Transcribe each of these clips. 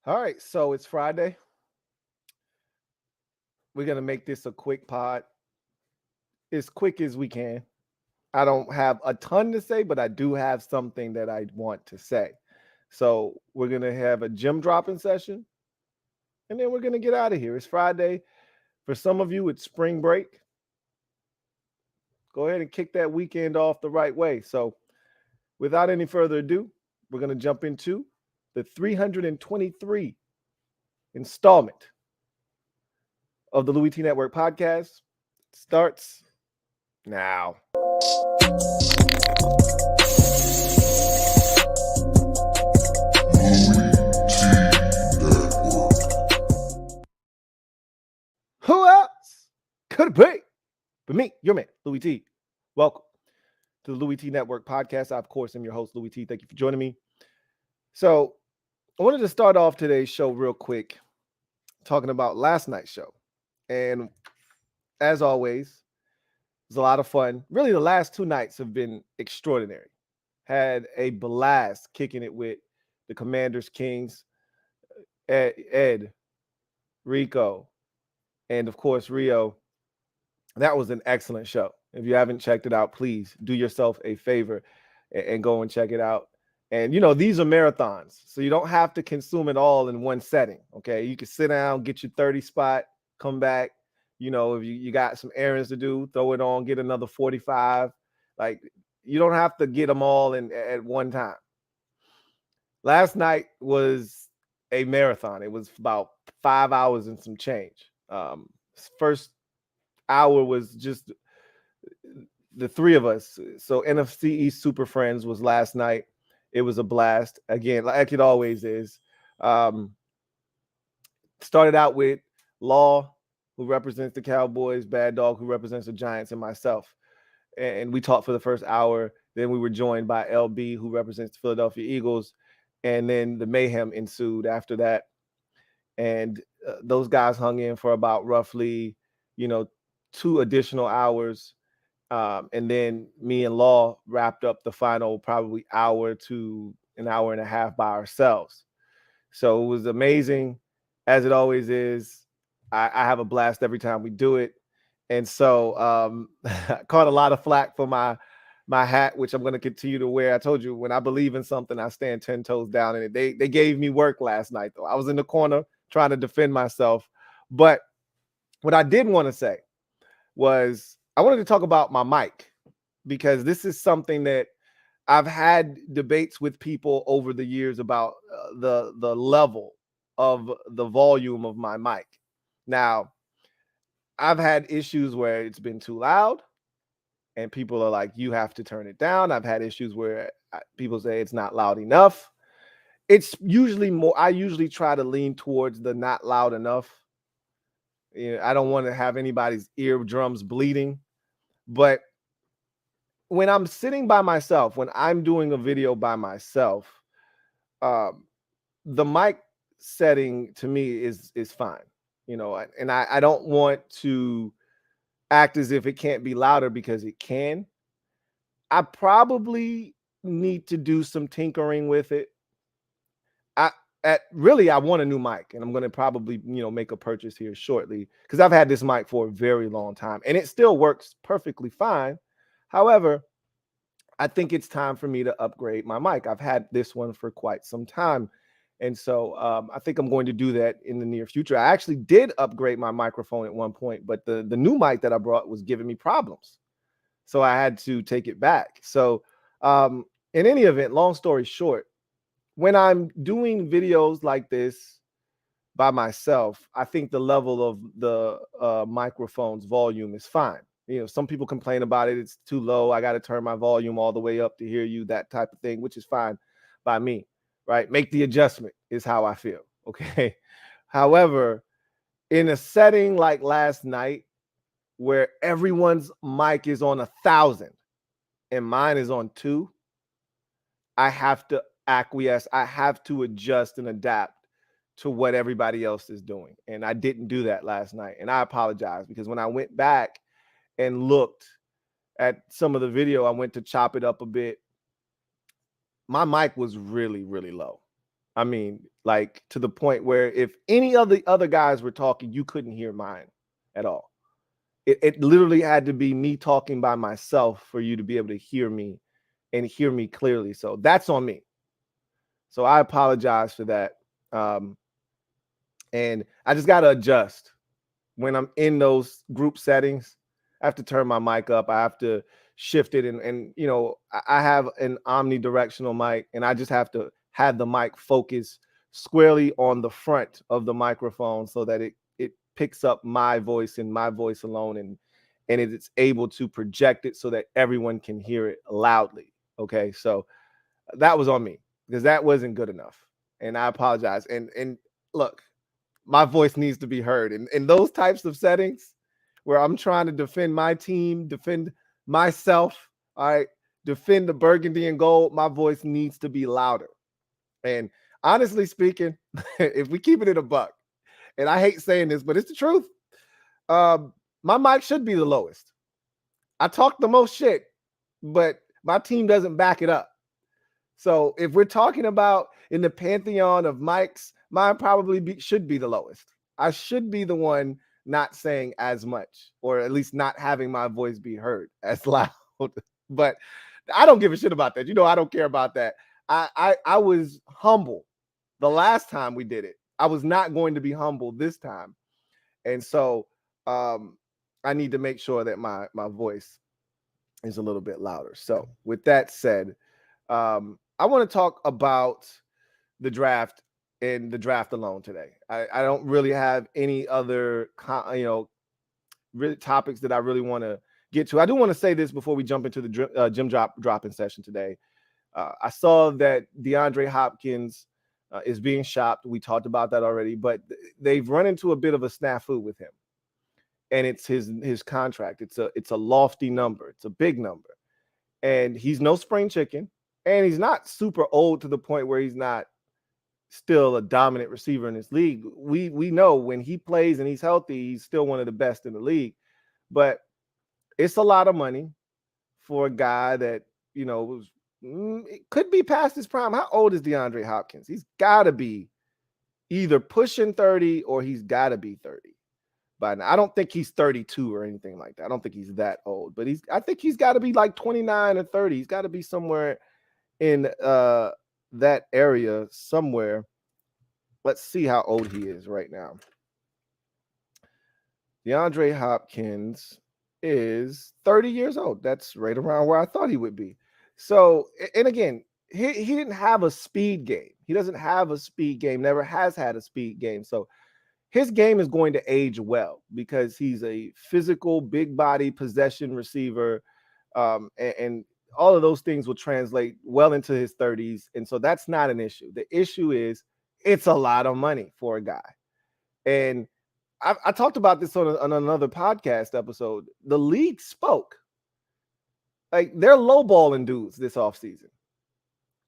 All right, so it's Friday. We're going to make this a quick pod, as quick as we can. I don't have a ton to say, but I do have something that I want to say. So we're going to have a gem dropping session, and then we're going to get out of here. It's Friday. For some of you, it's spring break. Go ahead and kick that weekend off the right way. So without any further ado, we're going to jump into the 323 installment of the Louie T Network podcast. Starts now. Who else could it be but me, your man, Louie T? Welcome to the Louie T Network podcast. I, of course, am your host, Louie T. Thank you for joining me. So I wanted to start off today's show real quick, talking about last night's show. And as always, it was a lot of fun. Really, the last two nights have been extraordinary. Had a blast kicking it with the Commanders, Kings, Ed, Rico, and of course, Rio. That was an excellent show. If you haven't checked it out, please do yourself a favor and go and check it out. And, these are marathons, so you don't have to consume it all in one setting, okay? You can sit down, get your 30 spot, come back. If you got some errands to do, throw it on, get another 45. Like, you don't have to get them all in at one time. Last night was a marathon. It was about 5 hours and some change. First hour was just the three of us. So NFC East Super Friends was last night. It was a blast. Again, like it always is. Started out with Law, who represents the Cowboys, Bad Dog, who represents the Giants, and myself. And we talked for the first hour. Then we were joined by LB, who represents the Philadelphia Eagles. And then the mayhem ensued after that. And those guys hung in for about roughly, 2 additional hours. And then me and Law wrapped up the final probably hour to an hour and a half by ourselves. So it was amazing, as it always is. I have a blast every time we do it. And so I caught a lot of flack for my hat, which I'm going to continue to wear. I told you, when I believe in something, I stand 10 toes down in it. They gave me work last night, though. I was in the corner trying to defend myself. But what I did want to say was I wanted to talk about my mic, because this is something that I've had debates with people over the years about the level of the volume of my mic. Now, I've had issues where it's been too loud and people are like, you have to turn it down. I've had issues where people say it's not loud enough. It's usually more, I usually try to lean towards the not loud enough. I don't want to have anybody's eardrums bleeding. But when I'm sitting by myself, when I'm doing a video by myself, the mic setting to me is fine, and I don't want to act as if it can't be louder, because it can. I probably need to do some tinkering with it. I want a new mic, and I'm going to probably, make a purchase here shortly, because I've had this mic for a very long time and it still works perfectly fine. However, I think it's time for me to upgrade my mic. I've had this one for quite some time. And so I think I'm going to do that in the near future. I actually did upgrade my microphone at one point, but the new mic that I brought was giving me problems. So I had to take it back. So in any event, long story short, when I'm doing videos like this by myself, I think the level of the microphone's volume is fine. Some people complain about it. It's too low. I got to turn my volume all the way up to hear you, that type of thing, which is fine by me, right? Make the adjustment is how I feel, okay? However, in a setting like last night, where everyone's mic is on 1,000 and mine is on 2, I have to acquiesce. I have to adjust and adapt to what everybody else is doing. And I didn't do that last night. And I apologize, because when I went back and looked at some of the video, I went to chop it up a bit. My mic was really, really low. I mean, like to the point where if any of the other guys were talking, you couldn't hear mine at all. It literally had to be me talking by myself for you to be able to hear me and hear me clearly. So that's on me. So I apologize for that. And I just got to adjust when I'm in those group settings. I have to turn my mic up. I have to shift it. And you know, I have an omnidirectional mic, and I just have to have the mic focus squarely on the front of the microphone so that it picks up my voice and my voice alone, and it's able to project it so that everyone can hear it loudly. Okay. So that was on me because that wasn't good enough. And I apologize. And look, my voice needs to be heard. And in those types of settings where I'm trying to defend my team, defend myself, all right, defend the burgundy and gold, my voice needs to be louder. And honestly speaking, if we keep it in a buck, and I hate saying this, but it's the truth, my mic should be the lowest. I talk the most shit, but my team doesn't back it up. So if we're talking about in the pantheon of mics, mine probably should be the lowest. I should be the one not saying as much, or at least not having my voice be heard as loud. But I don't give a shit about that. You know, I don't care about that. I was humble the last time we did it. I was not going to be humble this time. And so I need to make sure that my voice is a little bit louder. So with that said, I want to talk about the draft and the draft alone today. I don't really have any other, really topics that I really want to get to. I do want to say this before we jump into the Gem Droppin Session today. I saw that DeAndre Hopkins is being shopped. We talked about that already, but they've run into a bit of a snafu with him, and it's his contract. It's a lofty number. It's a big number, and he's no spring chicken, and he's not super old to the point where he's not still a dominant receiver in this league. We know when he plays and he's healthy, he's still one of the best in the league. But it's a lot of money for a guy that, you know, it could be past his prime. How old is DeAndre Hopkins? He's got to be either pushing 30 or he's got to be 30. But I don't think he's 32 or anything like that. I don't think he's that old. But I think he's got to be like 29 or 30. He's got to be somewhere in that area somewhere. Let's see how old he is right now. DeAndre Hopkins is 30 years old. That's right around where I thought he would be. So, and again, he didn't have a speed game. He doesn't have a speed game, never has had a speed game. So his game is going to age well because he's a physical, big body possession receiver. And all of those things will translate well into his 30s. And so that's not an issue. The issue is it's a lot of money for a guy. And I talked about this on another podcast episode. The league spoke. Like, they're lowballing dudes this offseason.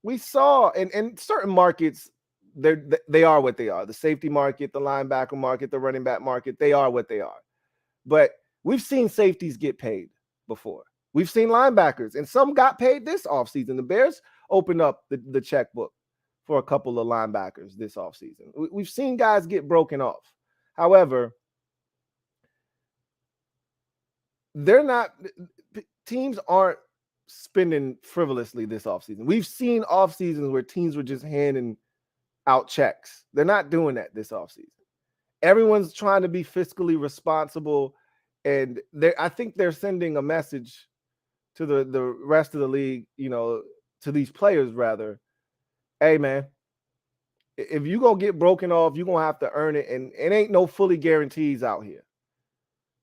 We saw in certain markets, they are what they are. The safety market, the linebacker market, the running back market, they are what they are. But we've seen safeties get paid before. We've seen linebackers, and some got paid this offseason. The Bears opened up the checkbook for a couple of linebackers this offseason. We've seen guys get broken off. However, teams aren't spending frivolously this offseason. We've seen offseasons where teams were just handing out checks. They're not doing that this offseason. Everyone's trying to be fiscally responsible, and I think they're sending a message to the rest of the league, you know, to these players rather. Hey, man, if you're going to get broken off, you're going to have to earn it, and it ain't no fully guarantees out here.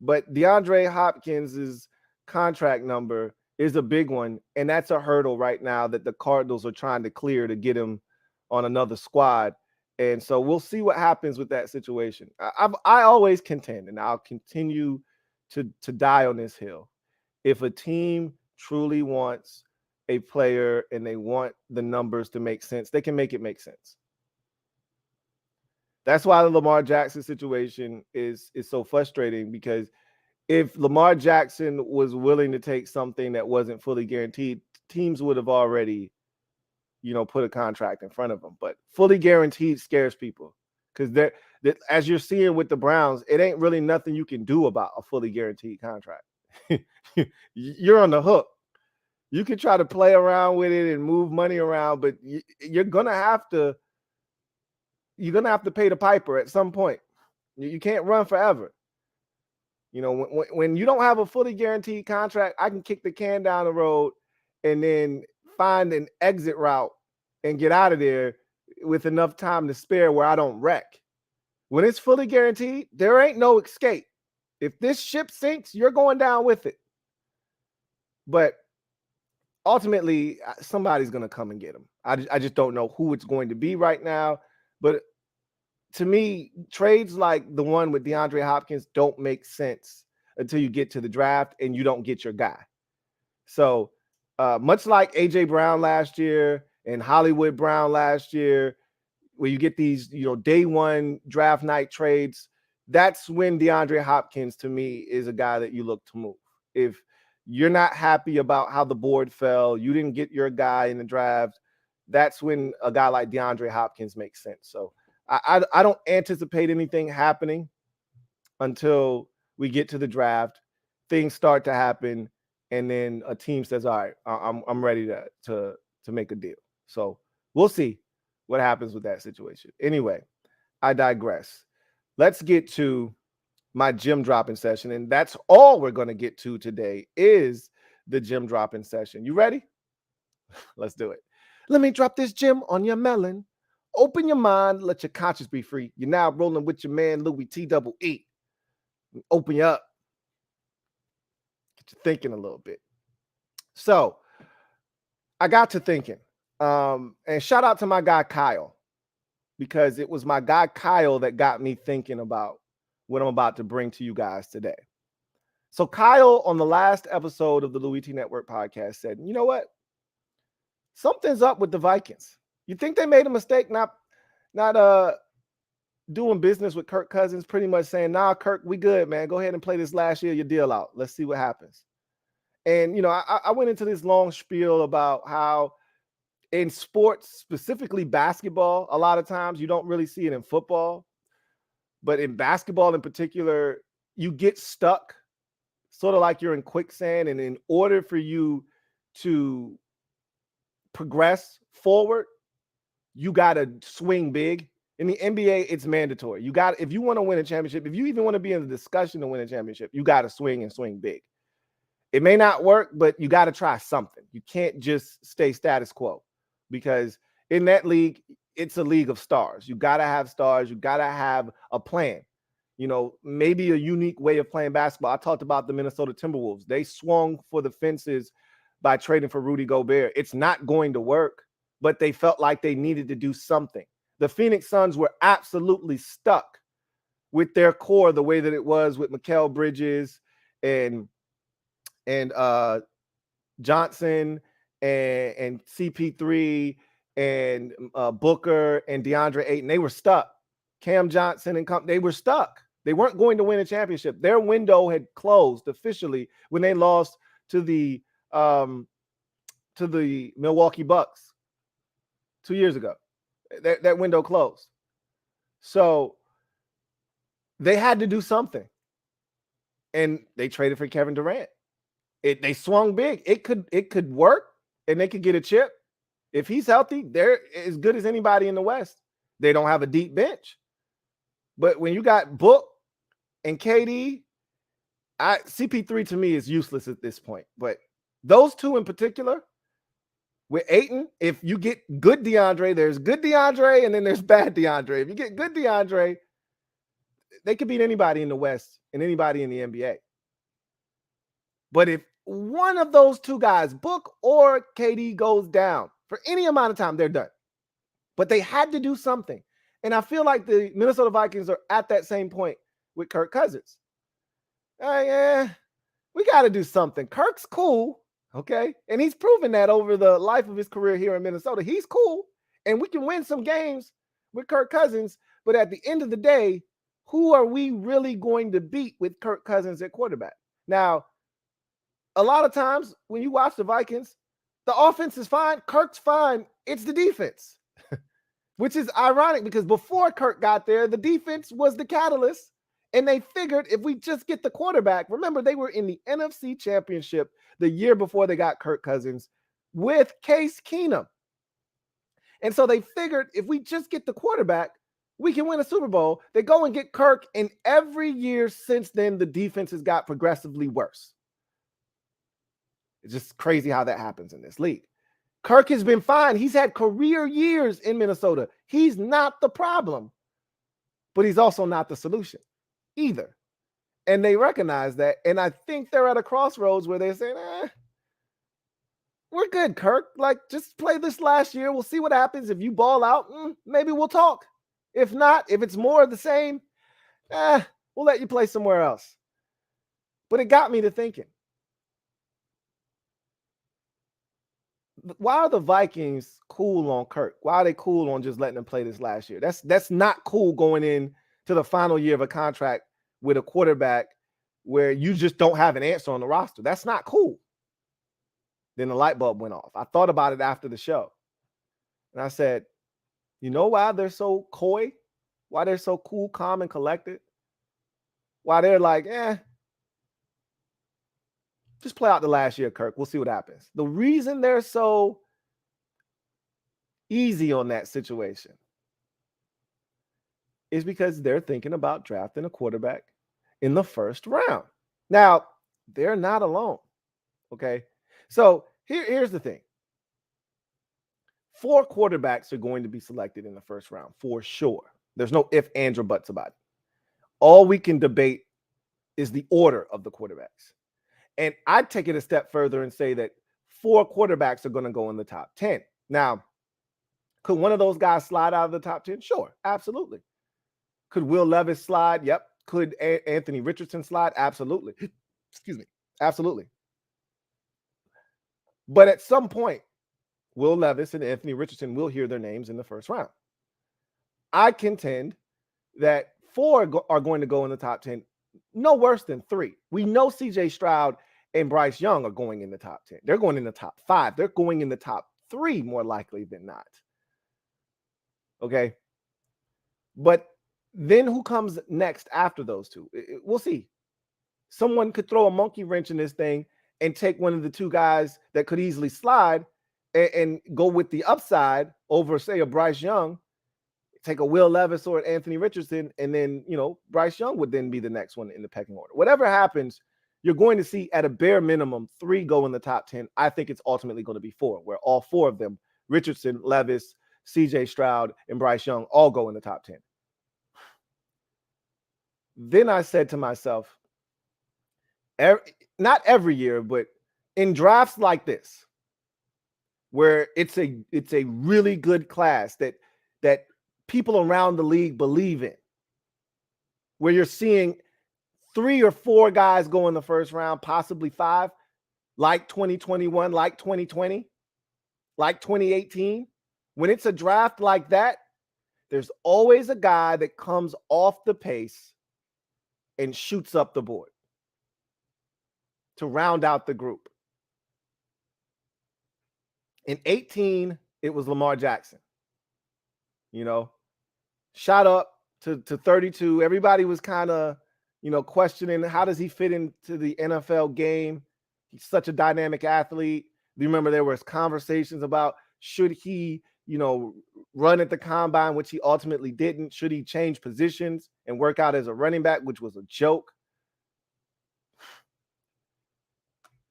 But DeAndre Hopkins' contract number is a big one, and that's a hurdle right now that the Cardinals are trying to clear to get him on another squad. And so we'll see what happens with that situation. I always contend, and I'll continue to die on this hill. If a team truly wants a player and they want the numbers to make sense, they can make it make sense. That's why the Lamar Jackson situation is so frustrating, because if Lamar Jackson was willing to take something that wasn't fully guaranteed, teams would have already, put a contract in front of them. But fully guaranteed scares people because as you're seeing with the Browns, it ain't really nothing you can do about a fully guaranteed contract. You're on the hook. You can try to play around with it and move money around, but you're gonna have to pay the piper at some point. You can't run forever. When you don't have a fully guaranteed contract, I can kick the can down the road and then find an exit route and get out of there with enough time to spare where I don't wreck. When it's fully guaranteed, there ain't no escape. If this ship sinks, you're going down with it. But ultimately, somebody's going to come and get him. I just don't know who it's going to be right now. But to me, trades like the one with DeAndre Hopkins don't make sense until you get to the draft and you don't get your guy. So much like A.J. Brown last year and Hollywood Brown last year, where you get these, day one draft night trades, that's when DeAndre Hopkins, to me, is a guy that you look to move. If you're not happy about how the board fell, you didn't get your guy in the draft, that's when a guy like DeAndre Hopkins makes sense. So I don't anticipate anything happening until we get to the draft. Things start to happen, and then a team says, all right, I'm ready to make a deal. So we'll see what happens with that situation. Anyway, I digress. Let's get to my gem dropping session, and that's all we're going to get to today is the gem dropping session. You ready? Let's do it. Let me drop this gem on your melon. Open your mind, let your conscience be free. You're now rolling with your man, LouieTeeNetwork. Open you up. Get you thinking a little bit. So I got to thinking, and shout out to my guy, Kyle, because it was my guy, Kyle, that got me thinking about what I'm about to bring to you guys today. So Kyle, on the last episode of the LouieTeeNetwork podcast, said, you know what? Something's up with the Vikings. You think they made a mistake not doing business with Kirk Cousins, pretty much saying, nah, Kirk, we good, man. Go ahead and play this last year, your deal out. Let's see what happens. And, I went into this long spiel about how in sports, specifically basketball, a lot of times you don't really see it in football. But in basketball in particular, you get stuck sort of like you're in quicksand. And in order for you to progress forward, you got to swing big. In the NBA, it's mandatory. If you want to win a championship, if you even want to be in the discussion to win a championship, you got to swing and swing big. It may not work, but you got to try something. You can't just stay status quo, because in that league, it's a league of stars. You got to have stars. You got to have a plan. Maybe a unique way of playing basketball. I talked about the Minnesota Timberwolves. They swung for the fences by trading for Rudy Gobert. It's not going to work, but they felt like they needed to do something. The Phoenix Suns were absolutely stuck with their core the way that it was with Mikal Bridges and Johnson and CP3 and Booker and DeAndre Ayton. They were stuck. Cam Johnson and they were stuck. They weren't going to win a championship. Their window had closed officially when they lost to the Milwaukee Bucks 2 years ago. That window closed. So they had to do something. And they traded for Kevin Durant. They swung big. It could work, and they could get a chip. If he's healthy, they're as good as anybody in the West. They don't have a deep bench. But when you got Book and KD, CP3 to me is useless at this point. But those two in particular, with Ayton, if you get good DeAndre, there's good DeAndre, and then there's bad DeAndre. If you get good DeAndre, they could beat anybody in the West and anybody in the NBA. But if one of those two guys, Book or KD, goes down for any amount of time, they're done. But they had to do something. And I feel like the Minnesota Vikings are at that same point with Kirk Cousins. We got to do something. Kirk's cool, okay? And he's proven that over the life of his career here in Minnesota. He's cool, and we can win some games with Kirk Cousins. But at the end of the day, who are we really going to beat with Kirk Cousins at quarterback? Now, a lot of times when you watch the Vikings, The offense is fine. Kirk's fine. It's the defense, which is ironic because before Kirk got there, the defense was the catalyst. And they figured if we just get the quarterback, remember, they were in the NFC Championship the year before they got Kirk Cousins with Case Keenum. And so they figured if we just get the quarterback, we can win a Super Bowl. They go and get Kirk, and every year since then, the defense has got progressively worse. It's just crazy how that happens in this league. Kirk has been fine. He's had career years in Minnesota. He's not the problem, but he's also not the solution either. And they recognize that. And I think they're at a crossroads where they're saying, we're good, Kirk. Like, just play this last year. We'll see what happens. If you ball out, maybe we'll talk. If not, if it's more of the same, we'll let you play somewhere else. But it got me to thinking, why are the Vikings cool on Kirk? Why are they cool on just letting him play this last year? That's not cool going in to the final year of a contract with a quarterback where you just don't have an answer on the roster. That's not cool. Then the light bulb went off. I thought about it after the show. And I said, you know why they're so coy? Why they're so cool, calm, and collected? Why they're like, just play out the last year, Kirk. We'll see what happens. The reason they're so easy on that situation is because they're thinking about drafting a quarterback in the first round. Now, they're not alone, okay? So here's the thing. 4 quarterbacks are going to be selected in the first round for sure. There's no ifs, ands, or buts about it. All we can debate is the order of the quarterbacks. And I'd take it a step further and say that 4 quarterbacks are going to go in the top 10. Now, could one of those guys slide out of the top 10? Sure, absolutely. Could Will Levis slide? Yep. Could Anthony Richardson slide? Absolutely. Excuse me. Absolutely. But at some point, Will Levis and Anthony Richardson will hear their names in the first round. I contend that 4 are going to go in the top 10, no worse than 3. We know CJ Stroud and Bryce Young are going in the top 10. They're going in the top 5. They're going in the top 3 more likely than not. Okay. But then who comes next after those 2? We'll see. Someone could throw a monkey wrench in this thing and take one of the 2 guys that could easily slide and go with the upside over, say, a Bryce Young, take a Will Levis or an Anthony Richardson, and then, Bryce Young would then be the next one in the pecking order. Whatever happens, you're going to see at a bare minimum 3 go in the top 10. I think it's ultimately going to be 4, where all 4 of them, Richardson, Levis, CJ Stroud, and Bryce Young, all go in the top 10. Then I said to myself, not every year, but in drafts like this, where it's a really good class that people around the league believe in, where you're seeing 3 or 4 guys go in the first round, possibly 5, like 2021, like 2020, like 2018. When it's a draft like that, there's always a guy that comes off the pace and shoots up the board to round out the group. In 18, it was Lamar Jackson. Shot up to 32. Everybody was kind of, questioning how does he fit into the NFL game. He's such a dynamic athlete. You remember there was conversations about should he, run at the combine, which he ultimately didn't. Should he change positions and work out as a running back, which was a joke.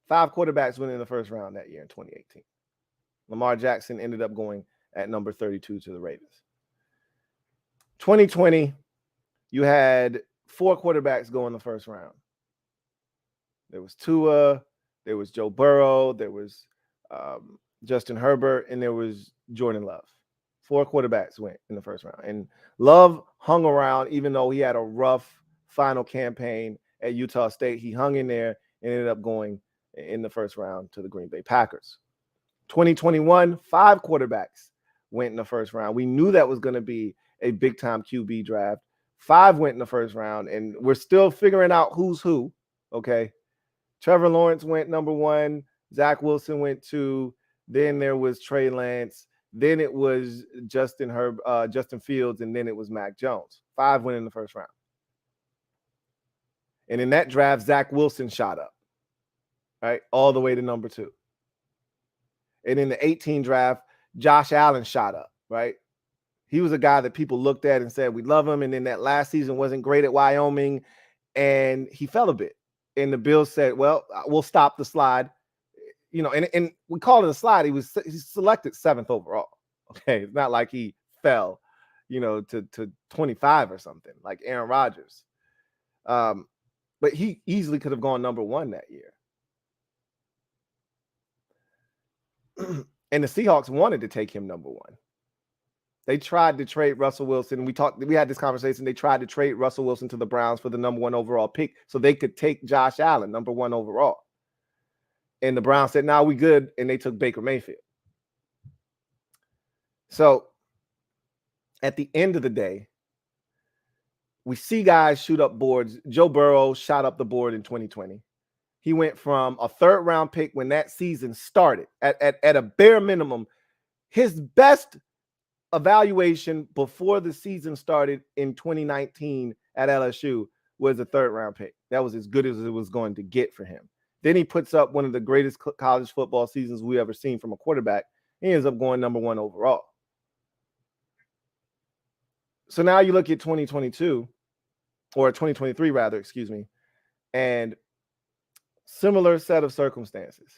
5 quarterbacks went in the first round that year in 2018. Lamar Jackson ended up going at number 32 to the Ravens. 2020, you had 4 quarterbacks go in the first round. There was Tua, there was Joe Burrow, there was Justin Herbert, and there was Jordan Love. 4 quarterbacks went in the first round. And Love hung around, even though he had a rough final campaign at Utah State. He hung in there and ended up going in the first round to the Green Bay Packers. 2021, 5 quarterbacks went in the first round. We knew that was going to be a big-time QB draft. 5 went in the first round, and we're still figuring out who's who, okay? Trevor Lawrence went number 1. Zach Wilson went 2. Then there was Trey Lance. Then it was Justin Fields, and then it was Mac Jones. 5 went in the first round. And in that draft, Zach Wilson shot up, right, all the way to number 2. And in the 18 draft, Josh Allen shot up, right? He was a guy that people looked at and said, we love him. And then that last season wasn't great at Wyoming, and he fell a bit. And the Bills said, well, we'll stop the slide. And we call it a slide. He's selected 7th overall. Okay. It's not like he fell, to 25 or something like Aaron Rodgers. But he easily could have gone number 1 that year. And the Seahawks wanted to take him number 1. They tried to trade Russell Wilson. We had this conversation. They tried to trade Russell Wilson to the Browns for the number 1 overall pick so they could take Josh Allen, number 1 overall. And the Browns said, nah, we good. And they took Baker Mayfield. So at the end of the day, we see guys shoot up boards. Joe Burrow shot up the board in 2020. He went from a 3rd round pick when that season started at a bare minimum. His best evaluation before the season started in 2019 at LSU was a 3rd round pick. That was as good as it was going to get for him. Then he puts up one of the greatest college football seasons we ever seen from a quarterback. He ends up going number 1 overall. So now you look at 2022 or 2023 rather, excuse me, and similar set of circumstances.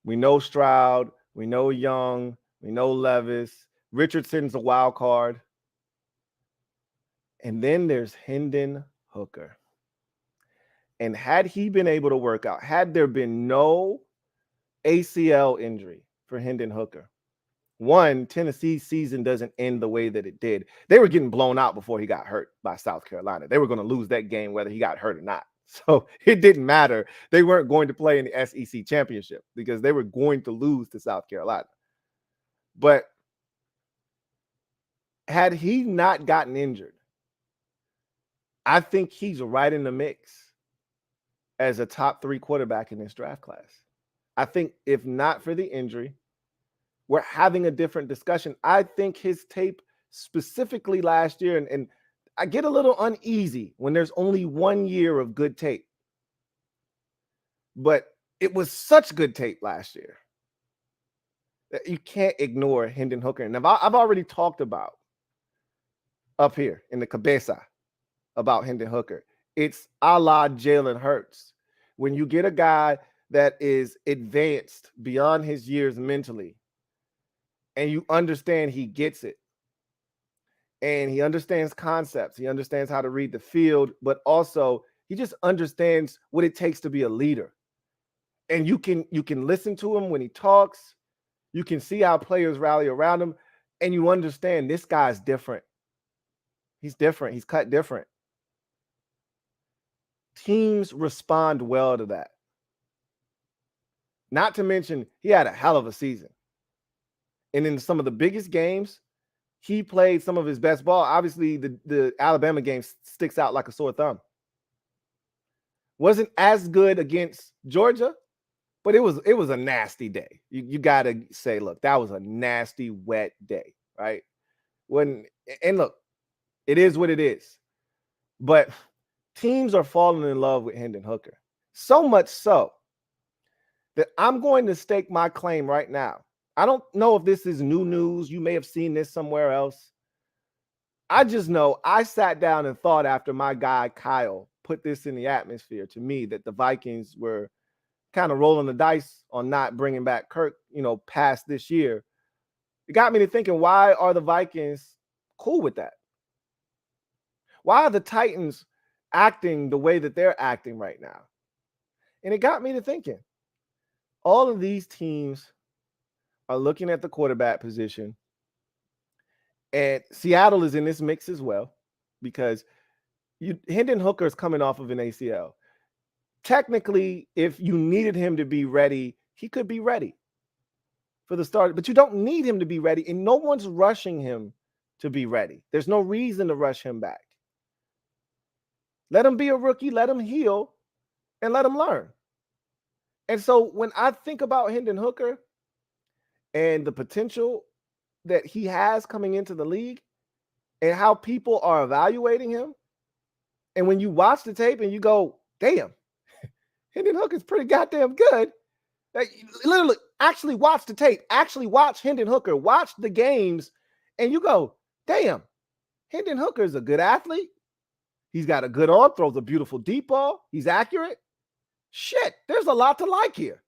We know Stroud, we know Young, we know Levis. Richardson's a wild card. And then there's Hendon Hooker. And had he been able to work out, had there been no ACL injury for Hendon Hooker, Tennessee's season doesn't end the way that it did. They were getting blown out before he got hurt by South Carolina. They were going to lose that game whether he got hurt or not. So it didn't matter. They weren't going to play in the SEC championship because they were going to lose to South Carolina. But had he not gotten injured, I think he's right in the mix as a top 3 quarterback in this draft class. I think if not for the injury, we're having a different discussion. I think his tape specifically last year, and I get a little uneasy when there's only 1 year of good tape. But it was such good tape last year that you can't ignore Hendon Hooker. And I've already talked about up here in the cabeza about Hendon Hooker. It's a la Jalen Hurts. When you get a guy that is advanced beyond his years mentally, and you understand he gets it, and he understands concepts, he understands how to read the field, but also he just understands what it takes to be a leader. And you can listen to him when he talks. You can see how players rally around him, and you understand this guy's different. He's different. He's cut different. Teams respond well to that. Not to mention, he had a hell of a season. And in some of the biggest games, he played some of his best ball. Obviously, the Alabama game sticks out like a sore thumb. Wasn't as good against Georgia, but it was a nasty day. You got to say, look, that was a nasty, wet day, right? And look, it is what it is. But teams are falling in love with Hendon Hooker. So much so that I'm going to stake my claim right now. I don't know if this is new news. You may have seen this somewhere else. I just know I sat down and thought after my guy Kyle put this in the atmosphere to me that the Vikings were kind of rolling the dice on not bringing back Kirk, past this year. It got me to thinking, why are the Vikings cool with that? Why are the Titans acting the way that they're acting right now? And it got me to thinking, all of these teams are looking at the quarterback position, and Seattle is in this mix as well because Hendon Hooker is coming off of an ACL. Technically, if you needed him to be ready, he could be ready for the start, but you don't need him to be ready, and no one's rushing him to be ready. There's no reason to rush him back. Let him be a rookie, let him heal, and let him learn. And so when I think about Hendon Hooker, and the potential that he has coming into the league and how people are evaluating him. And when you watch the tape and you go, damn, Hendon Hooker's pretty goddamn good. Like, literally, actually watch the tape. Actually watch Hendon Hooker. Watch the games. And you go, damn, Hendon Hooker is a good athlete. He's got a good arm, throws a beautiful deep ball. He's accurate. Shit, there's a lot to like here.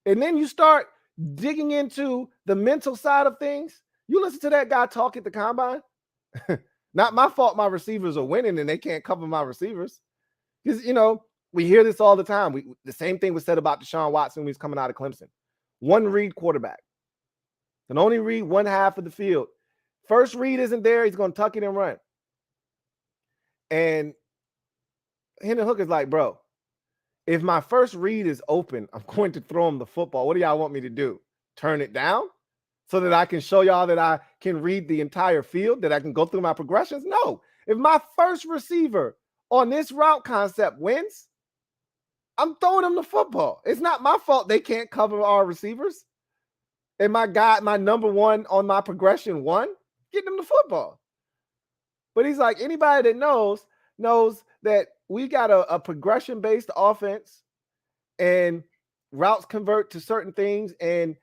And then you start digging into the mental side of things. You listen to that guy talk at the combine. Not my fault my receivers are winning and they can't cover my receivers. Because, you know, we hear this all the time. The same thing was said about Deshaun Watson when he was coming out of Clemson. One read quarterback. Can only read one half of the field. First read isn't there. He's going to tuck it and run. And Hendon Hooker's like, bro, if my first read is open, I'm going to throw him the football. What do y'all want me to do? Turn it down so that I can show y'all that I can read the entire field, that I can go through my progressions? No. If my first receiver on this route concept wins, I'm throwing him the football. It's not my fault they can't cover our receivers. And my guy, my number one on my progression won, get them the football. But he's like, anybody that knows that we got a progression-based offense and routes convert to certain things, and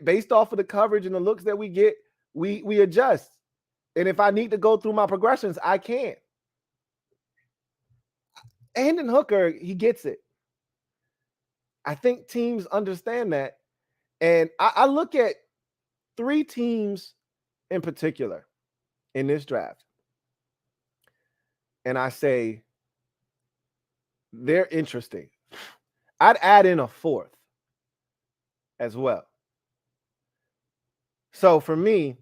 based off of the coverage and the looks that we get, we adjust. And if I need to go through my progressions, I can. Hendon Hooker, he gets it. I think teams understand that. And I look at 3 teams in particular in this draft. And I say, they're interesting. I'd add in a 4th as well. So for me,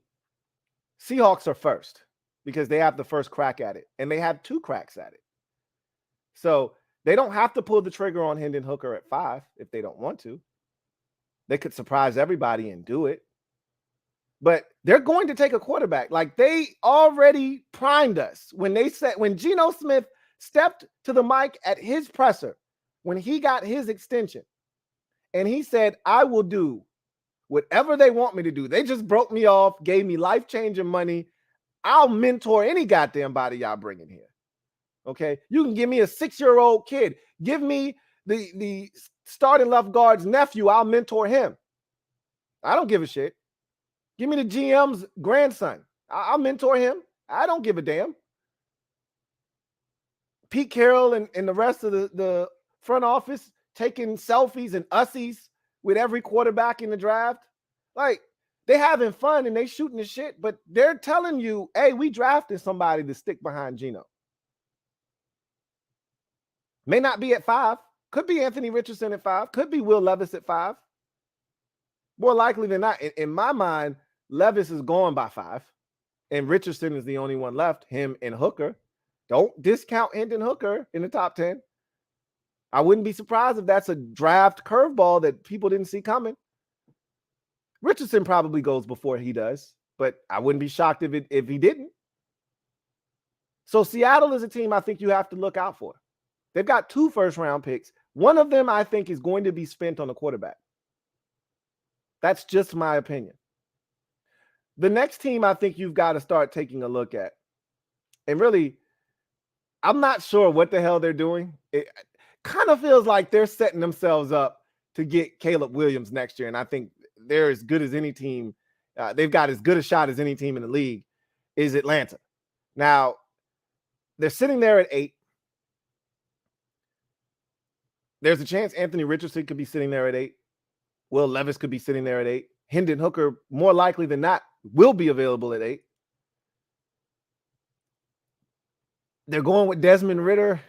Seahawks are first because they have the first crack at it. And they have 2 cracks at it. So they don't have to pull the trigger on Hendon Hooker at 5 if they don't want to. They could surprise everybody and do it. But they're going to take a quarterback. Like, they already primed us when they said, when Geno Smith stepped to the mic at his presser, when he got his extension, and he said, I will do whatever they want me to do. They just broke me off, gave me life-changing money. I'll mentor any goddamn body y'all bring in here. Okay? You can give me a 6-year-old kid. Give me the starting left guard's nephew. I'll mentor him. I don't give a shit. Give me the GM's grandson. I'll mentor him. I don't give a damn. Pete Carroll and the rest of the front office taking selfies and ussies with every quarterback in the draft. Like, they having fun and they shooting the shit, but they're telling you, hey, we drafted somebody to stick behind Geno. May not be at 5. Could be Anthony Richardson at 5. Could be Will Levis at 5. More likely than not. In my mind, Levis is going by 5. And Richardson is the only one left, him and Hooker. Don't discount Hendon Hooker in the top 10. I wouldn't be surprised if that's a draft curveball that people didn't see coming. Richardson probably goes before he does, but I wouldn't be shocked if he didn't. So Seattle is a team I think you have to look out for. They've got 2 first-round picks. One of them I think is going to be spent on a quarterback. That's just my opinion. The next team I think you've got to start taking a look at, and really, I'm not sure what the hell they're doing. It kind of feels like they're setting themselves up to get Caleb Williams next year, and I think they're as good as any team. They've got as good a shot as any team in the league, is Atlanta. Now, they're sitting there at 8. There's a chance Anthony Richardson could be sitting there at 8. Will Levis could be sitting there at 8. Hendon Hooker, more likely than not, will be available at 8. They're going with Desmond Ridder.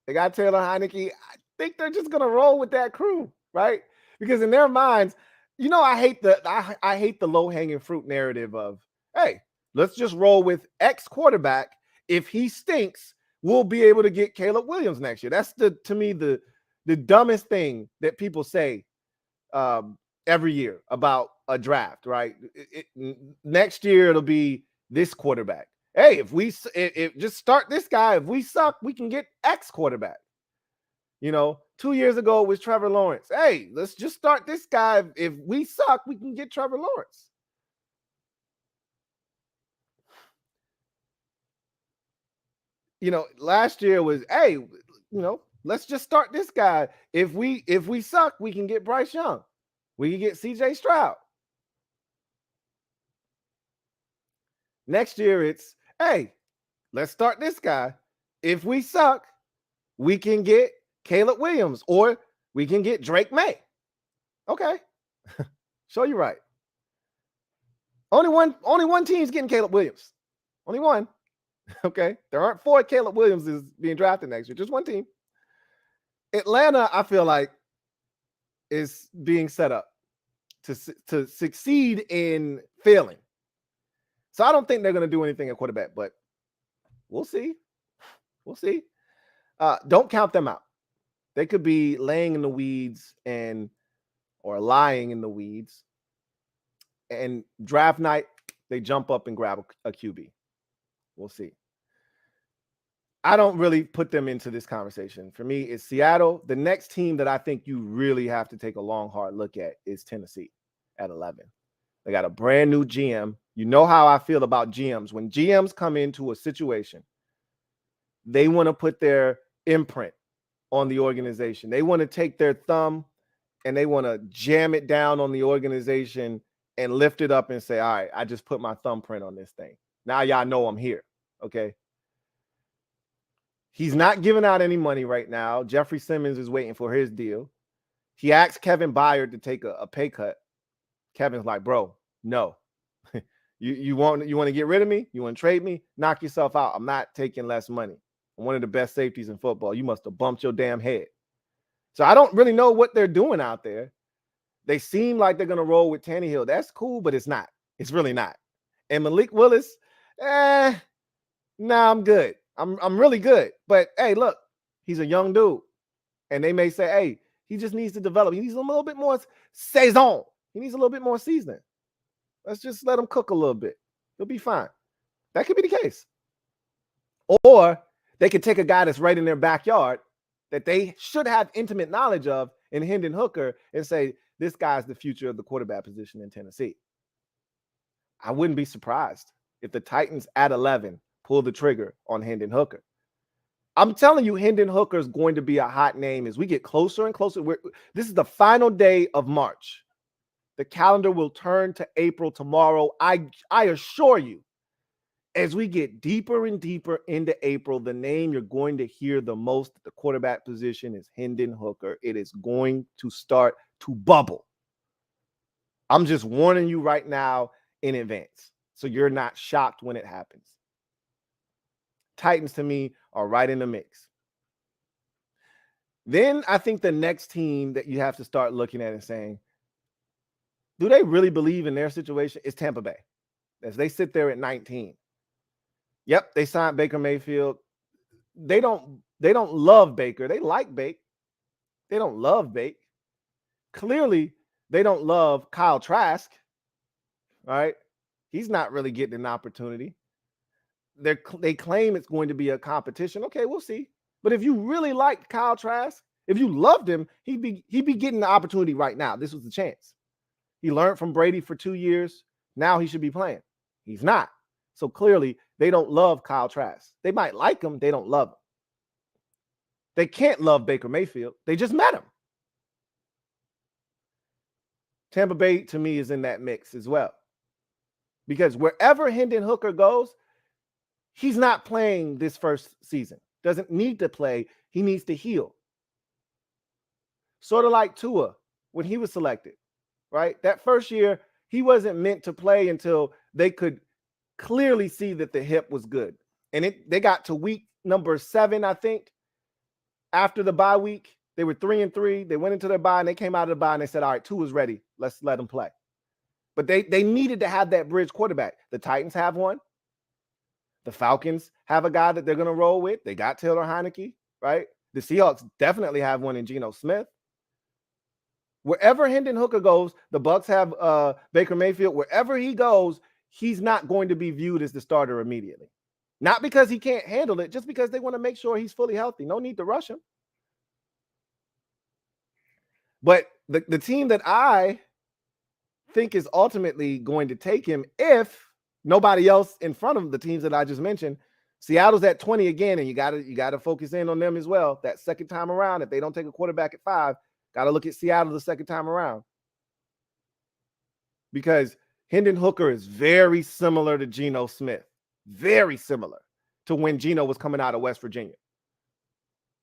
They got Taylor Heineke. I think they're just going to roll with that crew, right? Because in their minds, you know, I hate the low-hanging fruit narrative of, hey, let's just roll with X quarterback. If he stinks, we'll be able to get Caleb Williams next year. That's to me the dumbest thing that people say every year about a draft, right? Next year it'll be this quarterback. Hey, if just start this guy, if we suck, we can get X quarterback. You know, 2 years ago, it was Trevor Lawrence. Hey, let's just start this guy. If we suck, we can get Trevor Lawrence. Last year was, hey, let's just start this guy. If we suck, we can get Bryce Young. We can get CJ Stroud. Next year, it's, hey, let's start this guy. If we suck, we can get Caleb Williams, or we can get Drake May. Okay. Show you right. Only one team's getting Caleb Williams. Only one. Okay. There aren't 4 Caleb Williamses being drafted next year. Just one team. Atlanta, I feel like, is being set up to succeed in failing. So I don't think they're going to do anything at quarterback, but we'll see. We'll see. Don't count them out. They could be laying in the weeds or lying in the weeds. And draft night, they jump up and grab a QB. We'll see. I don't really put them into this conversation. For me, it's Seattle. The next team that I think you really have to take a long, hard look at is Tennessee at 11. They got a brand new GM. You know how I feel about GMs. When GMs come into a situation, they want to put their imprint on the organization. They want to take their thumb and they want to jam it down on the organization and lift it up and say, all right, I just put my thumbprint on this thing. Now y'all know I'm here. Okay. He's not giving out any money right now. Jeffrey Simmons is waiting for his deal. He asked Kevin Byard to take a pay cut. Kevin's like, bro, no. You want to get rid of me? You want to trade me? Knock yourself out. I'm not taking less money. I'm one of the best safeties in football. You must have bumped your damn head. So I don't really know what they're doing out there. They seem like they're going to roll with Tannehill. That's cool, but it's not. It's really not. And Malik Willis, nah, I'm good. I'm really good. But, hey, look, he's a young dude. And they may say, hey, he just needs to develop. He needs a little bit more saison. He needs a little bit more seasoning. Let's just let him cook a little bit. He'll be fine. That could be the case. Or they could take a guy that's right in their backyard that they should have intimate knowledge of in Hendon Hooker and say, this guy's the future of the quarterback position in Tennessee. I wouldn't be surprised if the Titans at 11 pull the trigger on Hendon Hooker. I'm telling you, Hendon Hooker is going to be a hot name as we get closer and closer. This is the final day of March. The calendar will turn to April tomorrow. I assure you, as we get deeper and deeper into April, the name you're going to hear the most at the quarterback position is Hendon Hooker. It is going to start to bubble. I'm just warning you right now in advance, so you're not shocked when it happens. Titans, to me, are right in the mix. Then I think the next team that you have to start looking at and saying, do they really believe in their situation? Is Tampa Bay, as they sit there at 19. Yep, they signed Baker Mayfield. They don't love Baker. They like Bake. They don't love Bake. Clearly, they don't love Kyle Trask. All right, he's not really getting an opportunity. They claim it's going to be a competition. Okay, we'll see. But if you really liked Kyle Trask, if you loved him, he'd be getting the opportunity right now. This was the chance. He learned from Brady for 2 years. Now he should be playing. He's not. So clearly, they don't love Kyle Trask. They might like him. They don't love him. They can't love Baker Mayfield. They just met him. Tampa Bay, to me, is in that mix as well. Because wherever Hendon Hooker goes, he's not playing this first season. Doesn't need to play. He needs to heal. Sort of like Tua when he was selected, right? That first year, he wasn't meant to play until they could clearly see that the hip was good. And they got to week number 7, I think. After the bye week, they were 3-3. They went into their bye and they came out of the bye and they said, all right, Tua's ready. Let's let him play. But they needed to have that bridge quarterback. The Titans have one. The Falcons have a guy that they're going to roll with. They got Taylor Heineke, right? The Seahawks definitely have one in Geno Smith. Wherever Hendon Hooker goes, the Bucs have Baker Mayfield. Wherever he goes, he's not going to be viewed as the starter immediately. Not because he can't handle it, just because they want to make sure he's fully healthy. No need to rush him. But the team that I think is ultimately going to take him, if nobody else in front of the teams that I just mentioned, Seattle's at 20 again, and you gotta focus in on them as well. That second time around, if they don't take a quarterback at 5, gotta look at Seattle the second time around. Because Hendon Hooker is very similar to Geno Smith. Very similar to when Geno was coming out of West Virginia.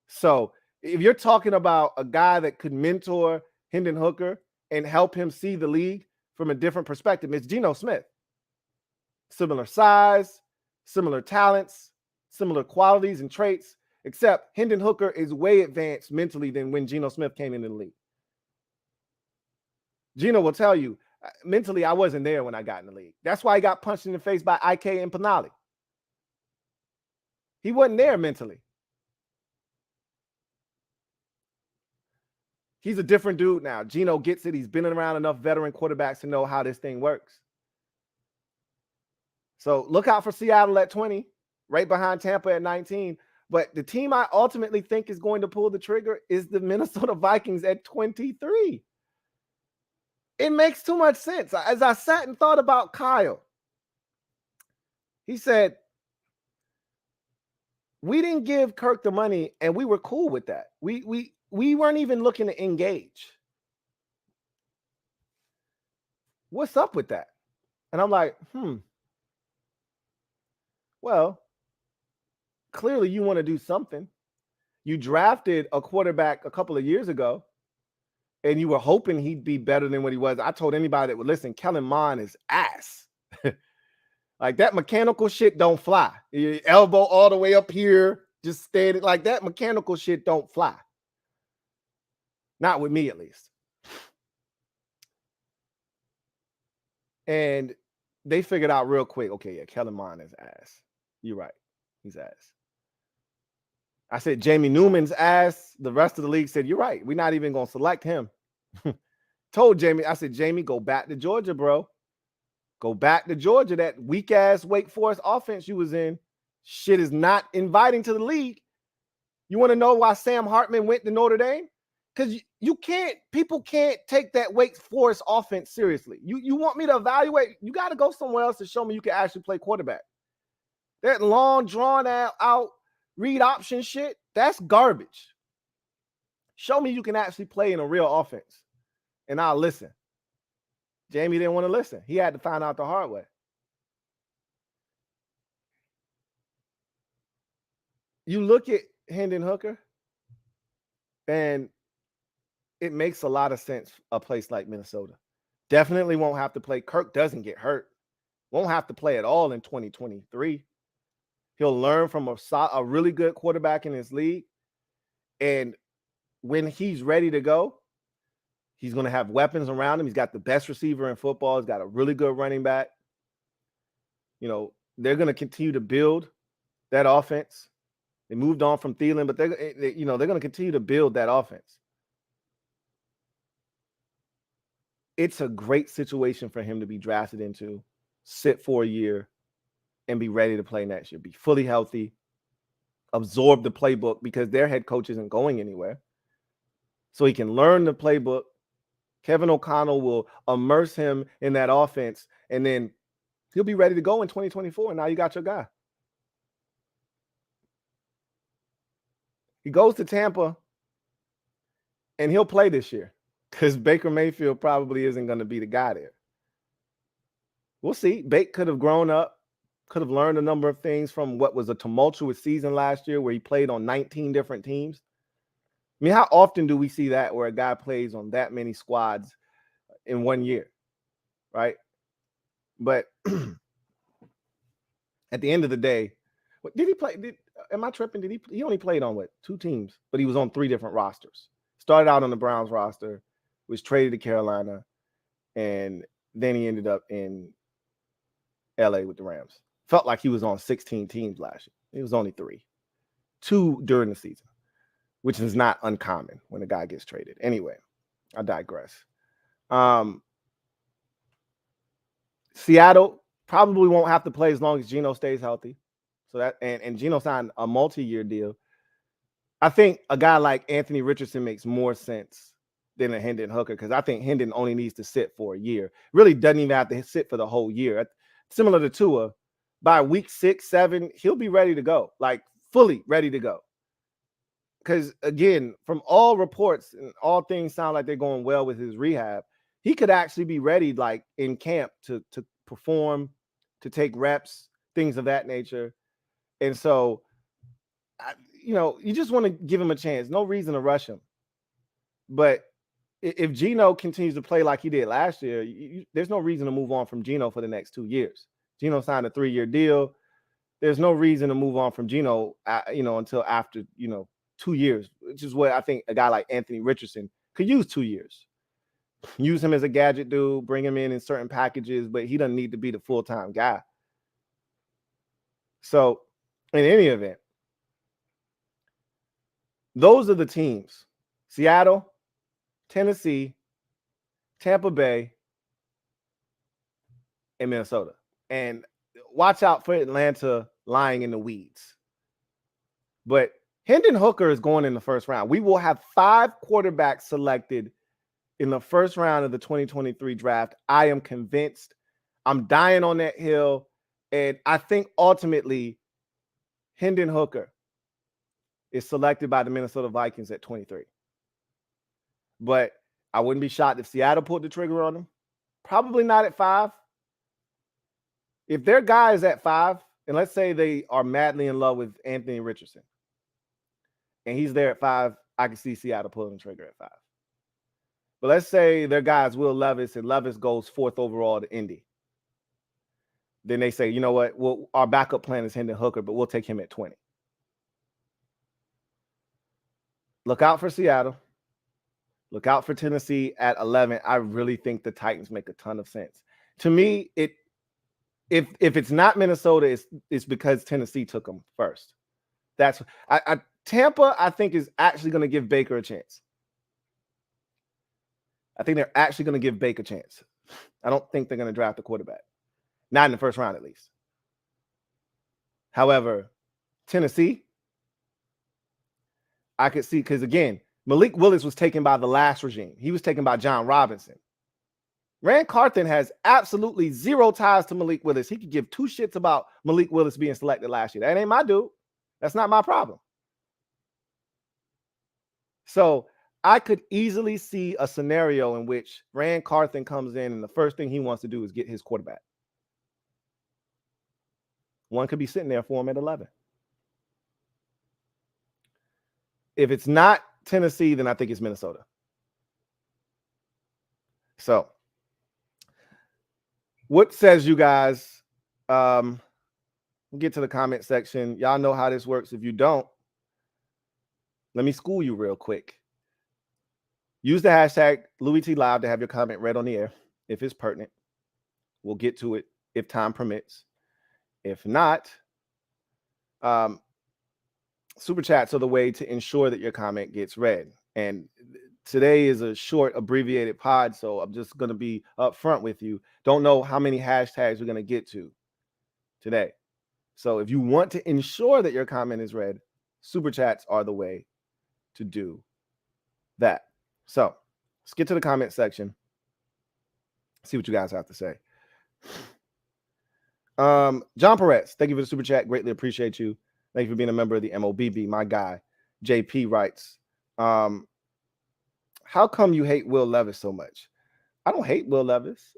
So if you're talking about a guy that could mentor Hendon Hooker and help him see the league from a different perspective, it's Geno Smith. Similar size, similar talents, similar qualities and traits, except Hendon Hooker is way advanced mentally than when Geno Smith came into the league. Geno will tell you, mentally, I wasn't there when I got in the league. That's why he got punched in the face by IK and Penali. He wasn't there mentally. He's a different dude now. Geno gets it. He's been around enough veteran quarterbacks to know how this thing works. So look out for Seattle at 20, right behind Tampa at 19. But the team I ultimately think is going to pull the trigger is the Minnesota Vikings at 23. It makes too much sense. As I sat and thought about Kyle, he said, we didn't give Kirk the money, and we were cool with that. We weren't even looking to engage. What's up with that? And I'm like, well, clearly you want to do something. You drafted a quarterback a couple of years ago, and you were hoping he'd be better than what he was. I told anybody that would listen, Kellen Mond is ass. Like, that mechanical shit don't fly. Your elbow all the way up here, just standing like that. Mechanical shit don't fly. Not with me, at least. And they figured out real quick, okay, yeah, Kellen Mond is ass. You're right. He's ass. I said Jamie Newman's ass. The rest of the league said, you're right. We're not even going to select him. Told Jamie, I said, Jamie, go back to Georgia, bro. Go back to Georgia. That weak-ass Wake Forest offense you was in, shit is not inviting to the league. You want to know why Sam Hartman went to Notre Dame? Because people can't take that Wake Forest offense seriously. You want me to evaluate? You got to go somewhere else to show me you can actually play quarterback. That long, drawn out read option shit, that's garbage. Show me you can actually play in a real offense, and I'll listen. Jamie didn't want to listen. He had to find out the hard way. You look at Hendon Hooker, and it makes a lot of sense, a place like Minnesota. Definitely won't have to play. Kirk doesn't get hurt. Won't have to play at all in 2023. He'll learn from a really good quarterback in his league. And when he's ready to go, he's going to have weapons around him. He's got the best receiver in football. He's got a really good running back. You know, they're going to continue to build that offense. They moved on from Thielen, but they're going to continue to build that offense. It's a great situation for him to be drafted into, sit for a year, and be ready to play next year. Be fully healthy, absorb the playbook, because their head coach isn't going anywhere. So he can learn the playbook. Kevin O'Connell will immerse him in that offense, and then he'll be ready to go in 2024. And now you got your guy. He goes to Tampa, and he'll play this year because Baker Mayfield probably isn't going to be the guy there. We'll see. Bake could have grown up, could have learned a number of things from what was a tumultuous season last year where he played on 19 different teams. I mean, how often do we see that where a guy plays on that many squads in 1 year, right? But at the end of the day, did he play? Am I tripping? He only played on 2 teams, but he was on 3 different rosters. Started out on the Browns roster, was traded to Carolina, and then he ended up in LA with the Rams. Felt like he was on 16 teams last year. It was only 3. 2 during the season, which is not uncommon when a guy gets traded. Anyway, I digress. Seattle probably won't have to play as long as Geno stays healthy. So that and Geno signed a multi-year deal. I think a guy like Anthony Richardson makes more sense than a Hendon Hooker, because I think Hendon only needs to sit for a year. Really doesn't even have to sit for the whole year. Similar to Tua, by week 6, 7, he'll be ready to go, like fully ready to go. Because again, from all reports and all things sound like they're going well with his rehab, he could actually be ready, like in camp, to perform, to take reps, things of that nature. And so, you just want to give him a chance. No reason to rush him. But if Geno continues to play like he did last year, there's no reason to move on from Geno for the next 2 years. Geno signed a 3-year deal. There's no reason to move on from Geno, until after, 2 years, which is what I think a guy like Anthony Richardson could use 2 years. Use him as a gadget dude, bring him in certain packages, but he doesn't need to be the full-time guy. So, in any event, those are the teams: Seattle, Tennessee, Tampa Bay, and Minnesota. And watch out for Atlanta lying in the weeds. But Hendon Hooker is going in the first round. We will have 5 quarterbacks selected in the first round of the 2023 draft. I am convinced. I'm dying on that hill. And I think ultimately Hendon Hooker is selected by the Minnesota Vikings at 23. But I wouldn't be shocked if Seattle pulled the trigger on him. Probably not at 5. If their guy is at 5, and let's say they are madly in love with Anthony Richardson, and he's there at 5, I can see Seattle pulling the trigger at 5. But let's say their guy is Will Levis, and Levis goes 4th overall to Indy. Then they say, you know what? Well, our backup plan is Hendon Hooker, but we'll take him at 20. Look out for Seattle. Look out for Tennessee at 11. I really think the Titans make a ton of sense. To me, if it's not Minnesota, it's because Tennessee took them first. That's Tampa, I think, is actually going to give Baker a chance. I think they're actually going to give Baker a chance. I don't think they're going to draft a quarterback. Not in the first round, at least. However, Tennessee, I could see, because again, Malik Willis was taken by the last regime. He was taken by John Robinson. Rand Carthen has absolutely 0 ties to Malik Willis. He could give 2 shits about Malik Willis being selected last year. That ain't my dude. That's not my problem. So I could easily see a scenario in which Rand Carthen comes in and the first thing he wants to do is get his quarterback. One could be sitting there for him at 11. If it's not Tennessee, then I think it's Minnesota. So, what says you guys? We'll get to the comment section. Y'all know how this works. If you don't, let me school you real quick. Use the hashtag LouieTLive to have your comment read on the air if it's pertinent. We'll get to it if time permits. If not, super chats are the way to ensure that your comment gets read. And today is a short, abbreviated pod, so I'm just going to be upfront with you. Don't know how many hashtags we're going to get to today. So if you want to ensure that your comment is read, super chats are the way to do that. So let's get to the comment section. See what you guys have to say. John Perez, thank you for the super chat. Greatly appreciate you. Thank you for being a member of the MOBB. My guy, JP writes, how come you hate Will Levis so much? I don't hate Will Levis.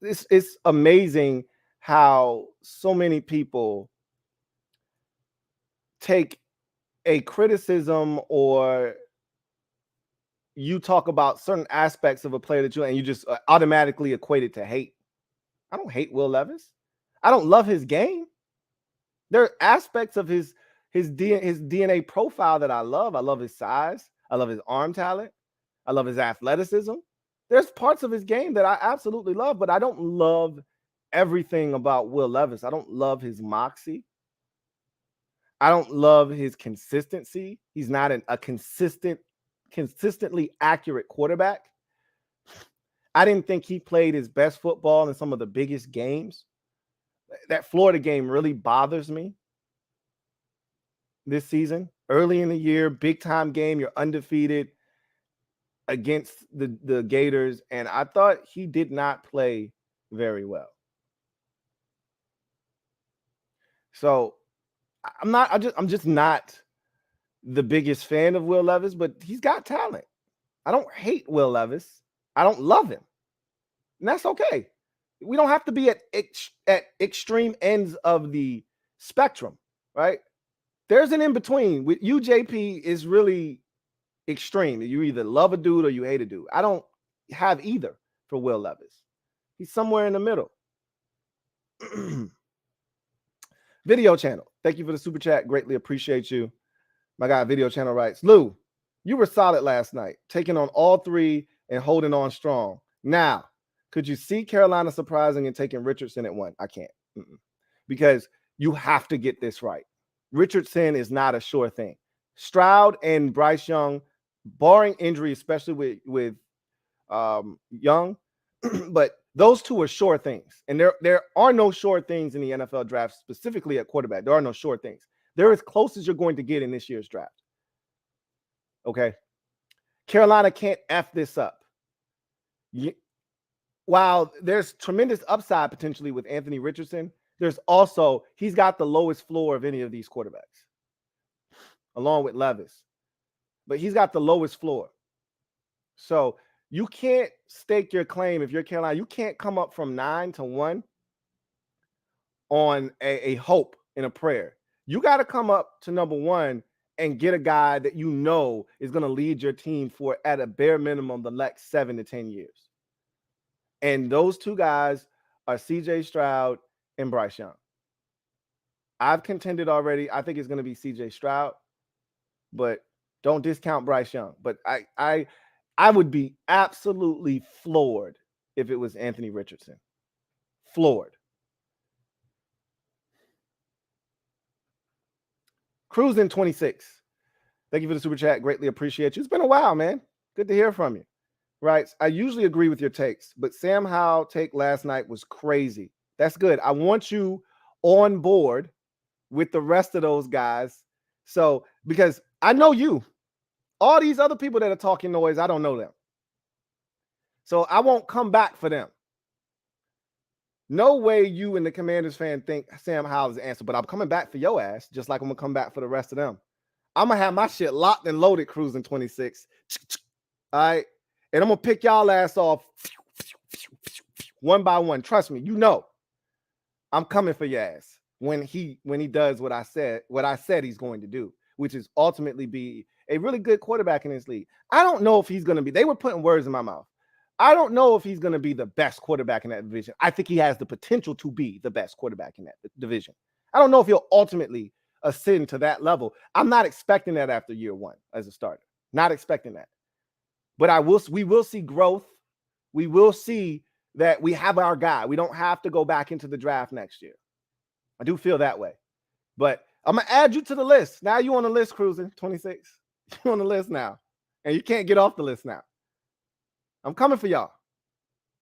It's amazing how so many people take a criticism or you talk about certain aspects of a player and you just automatically equate it to hate. I don't hate Will Levis. I don't love his game. There are aspects of his DNA profile that I love. I love his size. I love his arm talent. I love his athleticism. There's parts of his game that I absolutely love, but I don't love everything about Will Levis. I don't love his moxie. I don't love his consistency. He's not a consistently accurate quarterback. I didn't think he played his best football in some of the biggest games. That Florida game really bothers me this season. Early in the year, big time game, you're undefeated. against the Gators, and I thought he did not play very well. So I'm just not the biggest fan of Will Levis, but he's got talent. I don't hate Will Levis. I don't love him. And that's okay. We don't have to be at extreme ends of the spectrum, right? There's an in-between. With you, JP, is really extreme. You either love a dude or you hate a dude. I don't have either for Will Levis. He's somewhere in the middle. Video channel. Thank you for the super chat. Greatly appreciate you. My guy, video channel writes, Lou, you were solid last night, taking on all three and holding on strong. Now, could you see Carolina surprising and taking Richardson at 1? I can't. Because you have to get this right. Richardson is not a sure thing. Stroud and Bryce Young, barring injury, especially with Young, but those two are sure things. And there are no sure things in the NFL draft, specifically at quarterback. There are no sure things. They're as close as you're going to get in this year's draft. Okay? Carolina can't F this up. While there's tremendous upside potentially with Anthony Richardson, there's also, he's got the lowest floor of any of these quarterbacks, along with Levis. But he's got the lowest floor. So you can't stake your claim if you're Carolina. You can't come up from 9-1 on a hope and a prayer. You got to come up to number 1 and get a guy that you know is going to lead your team for, at a bare minimum, the next 7 to 10 years. And those two guys are CJ Stroud and Bryce Young. I've contended already. I think it's going to be CJ Stroud, but don't discount Bryce Young. But I would be absolutely floored if it was Anthony Richardson. Floored. Cruising 26. Thank you for the super chat. Greatly appreciate you. It's been a while, man. Good to hear from you. Right. I usually agree with your takes, but Sam Howell take last night was crazy. That's good. I want you on board with the rest of those guys. So, because I know you, all these other people that are talking noise, I don't know them. So I won't come back for them. No way you and the Commanders fan think Sam Howell is the answer, but I'm coming back for your ass, just like I'm going to come back for the rest of them. I'm going to have my shit locked and loaded cruising 26. All right? And I'm going to pick y'all ass off one by one. Trust me, you know I'm coming for your ass when he does what I said he's going to do, which is ultimately be a really good quarterback in this league. I don't know if he's going to be, they were putting words in my mouth. I don't know if he's going to be the best quarterback in that division. I think he has the potential to be the best quarterback in that division. I don't know if he'll ultimately ascend to that level. I'm not expecting that after year 1 as a starter. Not expecting that. But we will see growth. We will see that we have our guy. We don't have to go back into the draft next year. I do feel that way. But I'm going to add you to the list. Now you on the list, Cruising 26. You're on the list now. And you can't get off the list now. I'm coming for y'all.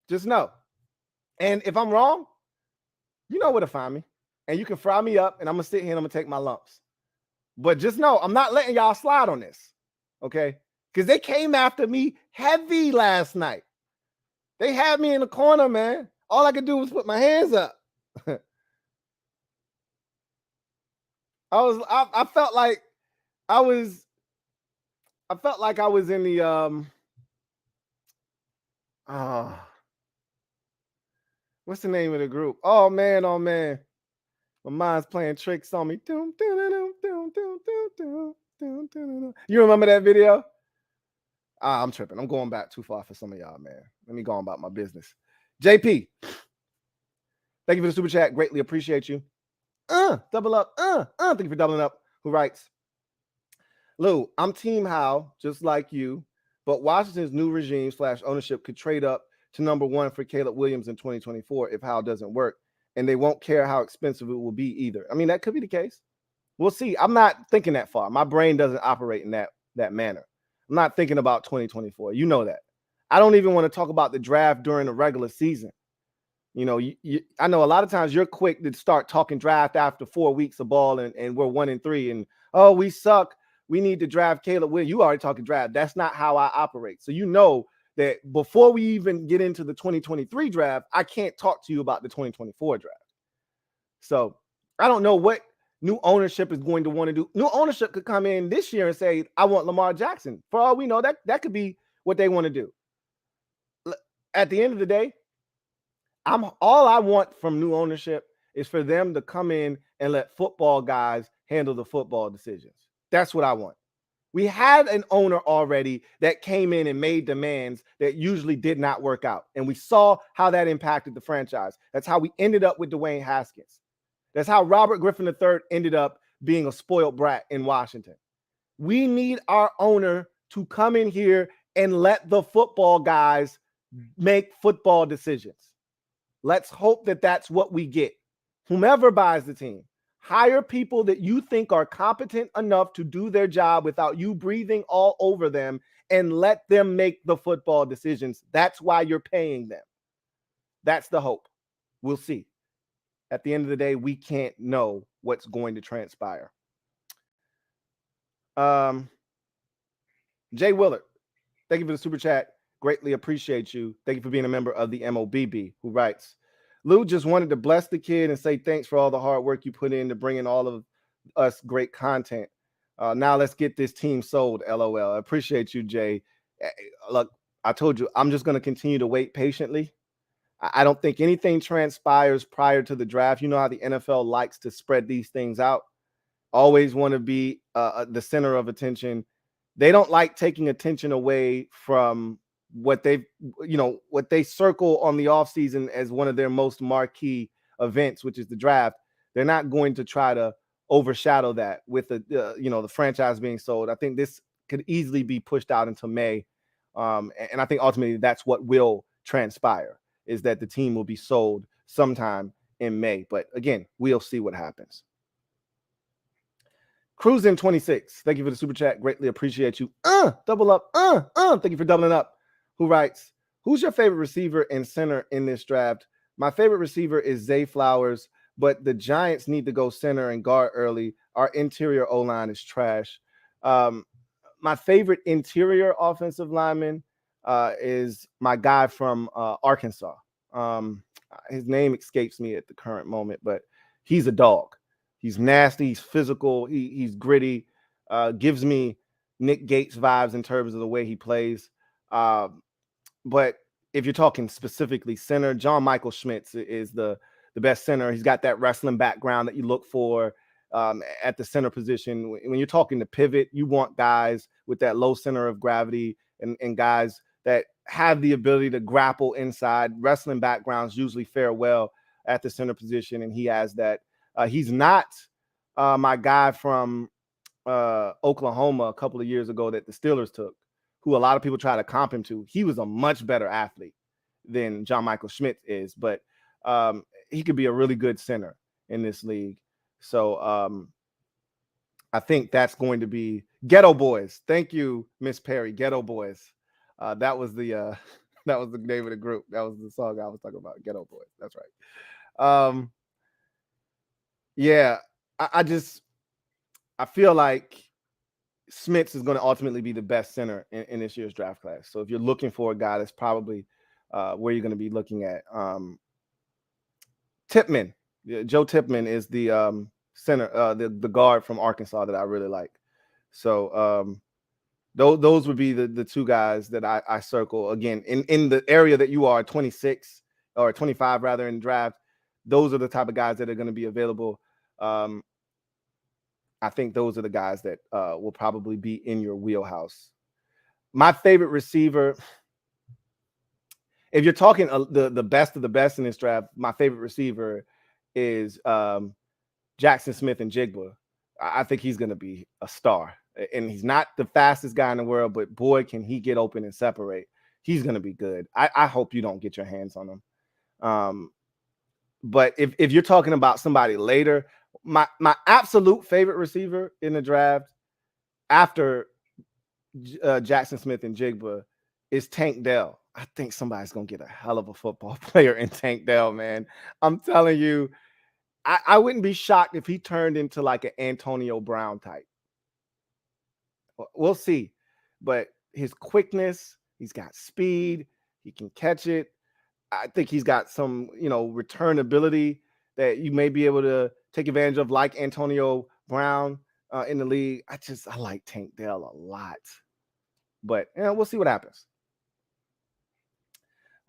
Just know. And if I'm wrong, you know where to find me. And you can fry me up, and I'm going to sit here and I'm going to take my lumps. But just know, I'm not letting y'all slide on this. Okay? Because they came after me heavy last night. They had me in the corner, man. All I could do was put my hands up. I felt like I was in the what's the name of the group? Oh man. My mind's playing tricks on me. You remember that video? I'm tripping. I'm going back too far for some of y'all, man. Let me go on about my business. JP, thank you for the super chat. Greatly appreciate you. Double up. Thank you for doubling up. Who writes? Lou, I'm Team Howe, just like you, but Washington's new regime / ownership could trade up to number 1 for Caleb Williams in 2024 if Howe doesn't work, and they won't care how expensive it will be either. I mean, that could be the case. We'll see. I'm not thinking that far. My brain doesn't operate in that manner. I'm not thinking about 2024. You know that. I don't even want to talk about the draft during the regular season. You know, I know a lot of times you're quick to start talking draft after 4 weeks of ball and we're 1-3 and, oh, we suck. we need to draft Caleb Williams. You already talking draft. That's not how I operate. So you know that before we even get into the 2023 draft, I can't talk to you about the 2024 draft. So I don't know what new ownership is going to want to do. New ownership could come in this year and say, I want Lamar Jackson. For all we know, that could be what they want to do. At the end of the day, all I want from new ownership is for them to come in and let football guys handle the football decisions. That's what I want. We had an owner already that came in and made demands that usually did not work out. And we saw how that impacted the franchise. That's how we ended up with Dwayne Haskins. That's how Robert Griffin III ended up being a spoiled brat in Washington. We need our owner to come in here and let the football guys make football decisions. Let's hope that that's what we get. Whomever buys the team, hire people that you think are competent enough to do their job without you breathing all over them, and let them make the football decisions. That's why you're paying them. That's the hope. We'll see. At the end of the day, we can't know what's going to transpire. Jay Willard, thank you for the super chat. Greatly appreciate you. Thank you for being a member of the MOBB, who writes, Lou just wanted to bless the kid and say thanks for all the hard work you put in to bring in all of us great content. Now let's get this team sold, LOL. I appreciate you, Jay. Look, I told you, I'm just going to continue to wait patiently. I don't think anything transpires prior to the draft. You know how the NFL likes to spread these things out. Always want to be the center of attention. They don't like taking attention away from what they circle on the offseason as one of their most marquee events, which is the draft. They're not going to try to overshadow that with the franchise being sold. I think this could easily be pushed out until May. And I think ultimately that's what will transpire, is that the team will be sold sometime in May. But again, we'll see what happens. Cruising 26, thank you for the super chat. Greatly appreciate you. Double up. Thank you for doubling up. Who writes, who's your favorite receiver and center in this draft? My favorite receiver is Zay Flowers, but the Giants need to go center and guard early. Our interior O-line is trash. My favorite interior offensive lineman is my guy from Arkansas. His name escapes me at the current moment, but he's a dog. He's nasty. He's physical. He's gritty. Gives me Nick Gates vibes in terms of the way he plays. But if you're talking specifically center, John Michael Schmitz is the best center. He's got that wrestling background that you look for at the center position. When you're talking to pivot, you want guys with that low center of gravity and guys that have the ability to grapple inside. Wrestling backgrounds usually fare well at the center position, and he has that. He's not my guy from Oklahoma a couple of years ago that the Steelers took, who a lot of people try to comp him to. He was a much better athlete than John Michael Schmitz is, but he could be a really good center in this league. So I think that's going to be Ghetto Boys. Thank you, Miss Perry. Ghetto Boys. That was the name of the group. That was the song I was talking about. Ghetto Boys. That's right. Yeah, I feel like Smith is going to ultimately be the best center in this year's draft class. So if you're looking for a guy, that's probably where you're going to be looking at. Tipman, Joe Tipman is the center, the guard from Arkansas that I really like. So those would be the two guys that I circle again in the area that you are 26 or 25 rather in draft. Those are the type of guys that are going to be available. I think those are the guys that will probably be in your wheelhouse. My favorite receiver, if you're talking the best of the best in this draft, my favorite receiver is Jackson Smith-Njigba. I think he's going to be a star. And he's not the fastest guy in the world, but boy, can he get open and separate. He's going to be good. I hope you don't get your hands on him. But if you're talking about somebody later, my absolute favorite receiver in the draft after Jackson Smith-Njigba is Tank Dell. I think somebody's going to get a hell of a football player in Tank Dell, man. I'm telling you, I wouldn't be shocked if he turned into like an Antonio Brown type. We'll see. But his quickness, he's got speed, he can catch it. I think he's got some, return ability that you may be able to take advantage of, like Antonio Brown in the league. I like Tank Dell a lot. But we'll see what happens.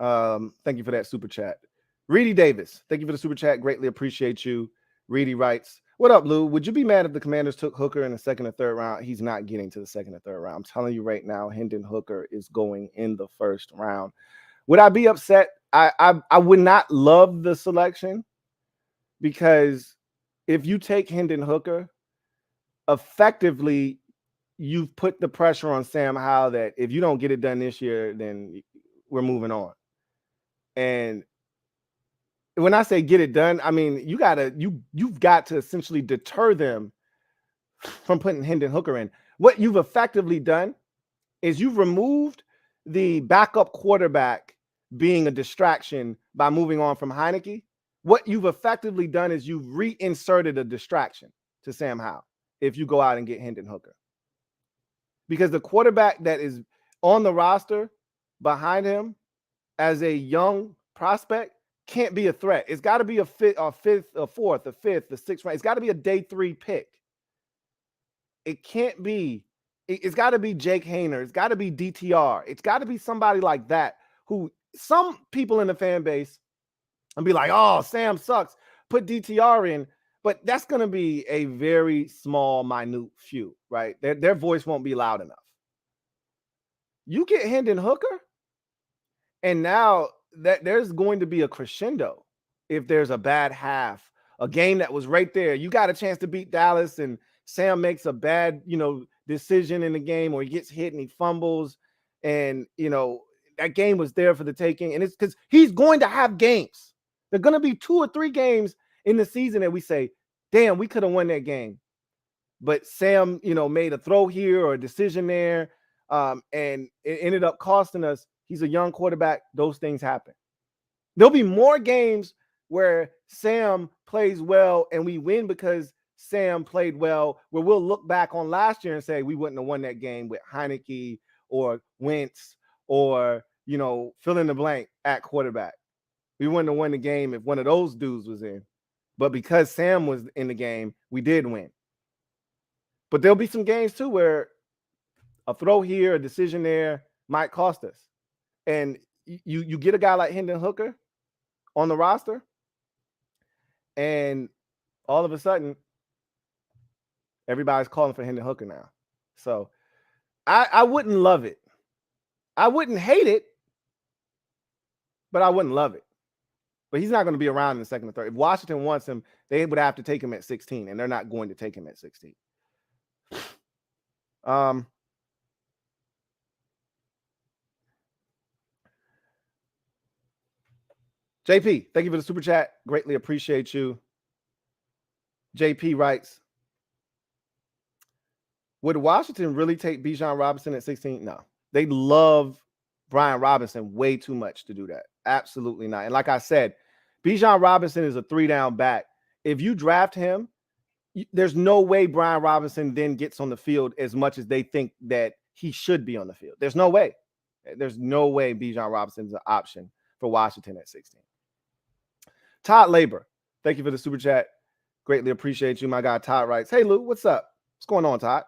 Thank you for that super chat. Reedy Davis, thank you for the super chat. Greatly appreciate you. Reedy writes, what up, Lou? Would you be mad if the Commanders took Hooker in the second or third round? He's not getting to the second or third round. I'm telling you right now, Hendon Hooker is going in the first round. Would I be upset? I would not love the selection, because if you take Hendon Hooker, effectively you've put the pressure on Sam Howell that if you don't get it done this year, then we're moving on. And when I say get it done, I mean you've got to essentially deter them from putting Hendon Hooker in. What you've effectively done is you've removed the backup quarterback being a distraction by moving on from Heineke. What you've effectively done is you've reinserted a distraction to Sam Howell if you go out and get Hendon Hooker. Because the quarterback that is on the roster behind him as a young prospect can't be a threat. It's got to be a fifth, a fourth, a fifth, a sixth round. It's got to be a day 3 pick. It can't be. It's got to be Jake Hayner. It's got to be DTR. It's got to be somebody like that who some people in the fan base and be like, oh, Sam sucks. Put DTR in. But that's going to be a very small, minute few, right? Their voice won't be loud enough. You get Hendon Hooker, and now that there's going to be a crescendo if there's a bad half, a game that was right there. You got a chance to beat Dallas, and Sam makes a bad, decision in the game, or he gets hit and he fumbles, and, that game was there for the taking. And it's because he's going to have games. There are going to be 2 or 3 games in the season that we say, damn, we could have won that game. But Sam, made a throw here or a decision there, and it ended up costing us. He's a young quarterback. Those things happen. There'll be more games where Sam plays well and we win because Sam played well, where we'll look back on last year and say we wouldn't have won that game with Heineke or Wentz or, fill in the blank at quarterback. We wouldn't have won the game if one of those dudes was in. But because Sam was in the game, we did win. But there'll be some games too where a throw here, a decision there might cost us. And you get a guy like Hendon Hooker on the roster, and all of a sudden, everybody's calling for Hendon Hooker now. So I wouldn't love it. I wouldn't hate it, but I wouldn't love it. But he's not going to be around in the second or third. If Washington wants him, they would have to take him at 16, and they're not going to take him at 16. JP, thank you for the super chat. Greatly appreciate you. JP writes, would Washington really take Bijan Robinson at 16? No. They love Brian Robinson way too much to do that. Absolutely not. And like I said, Bijan Robinson is a 3-down back. If you draft him, there's no way Brian Robinson then gets on the field as much as they think that he should be on the field. There's no way. There's no way Bijan Robinson is an option for Washington at 16. Todd Labor, thank you for the super chat. Greatly appreciate you. My guy Todd writes, hey, Lou, what's up? What's going on, Todd?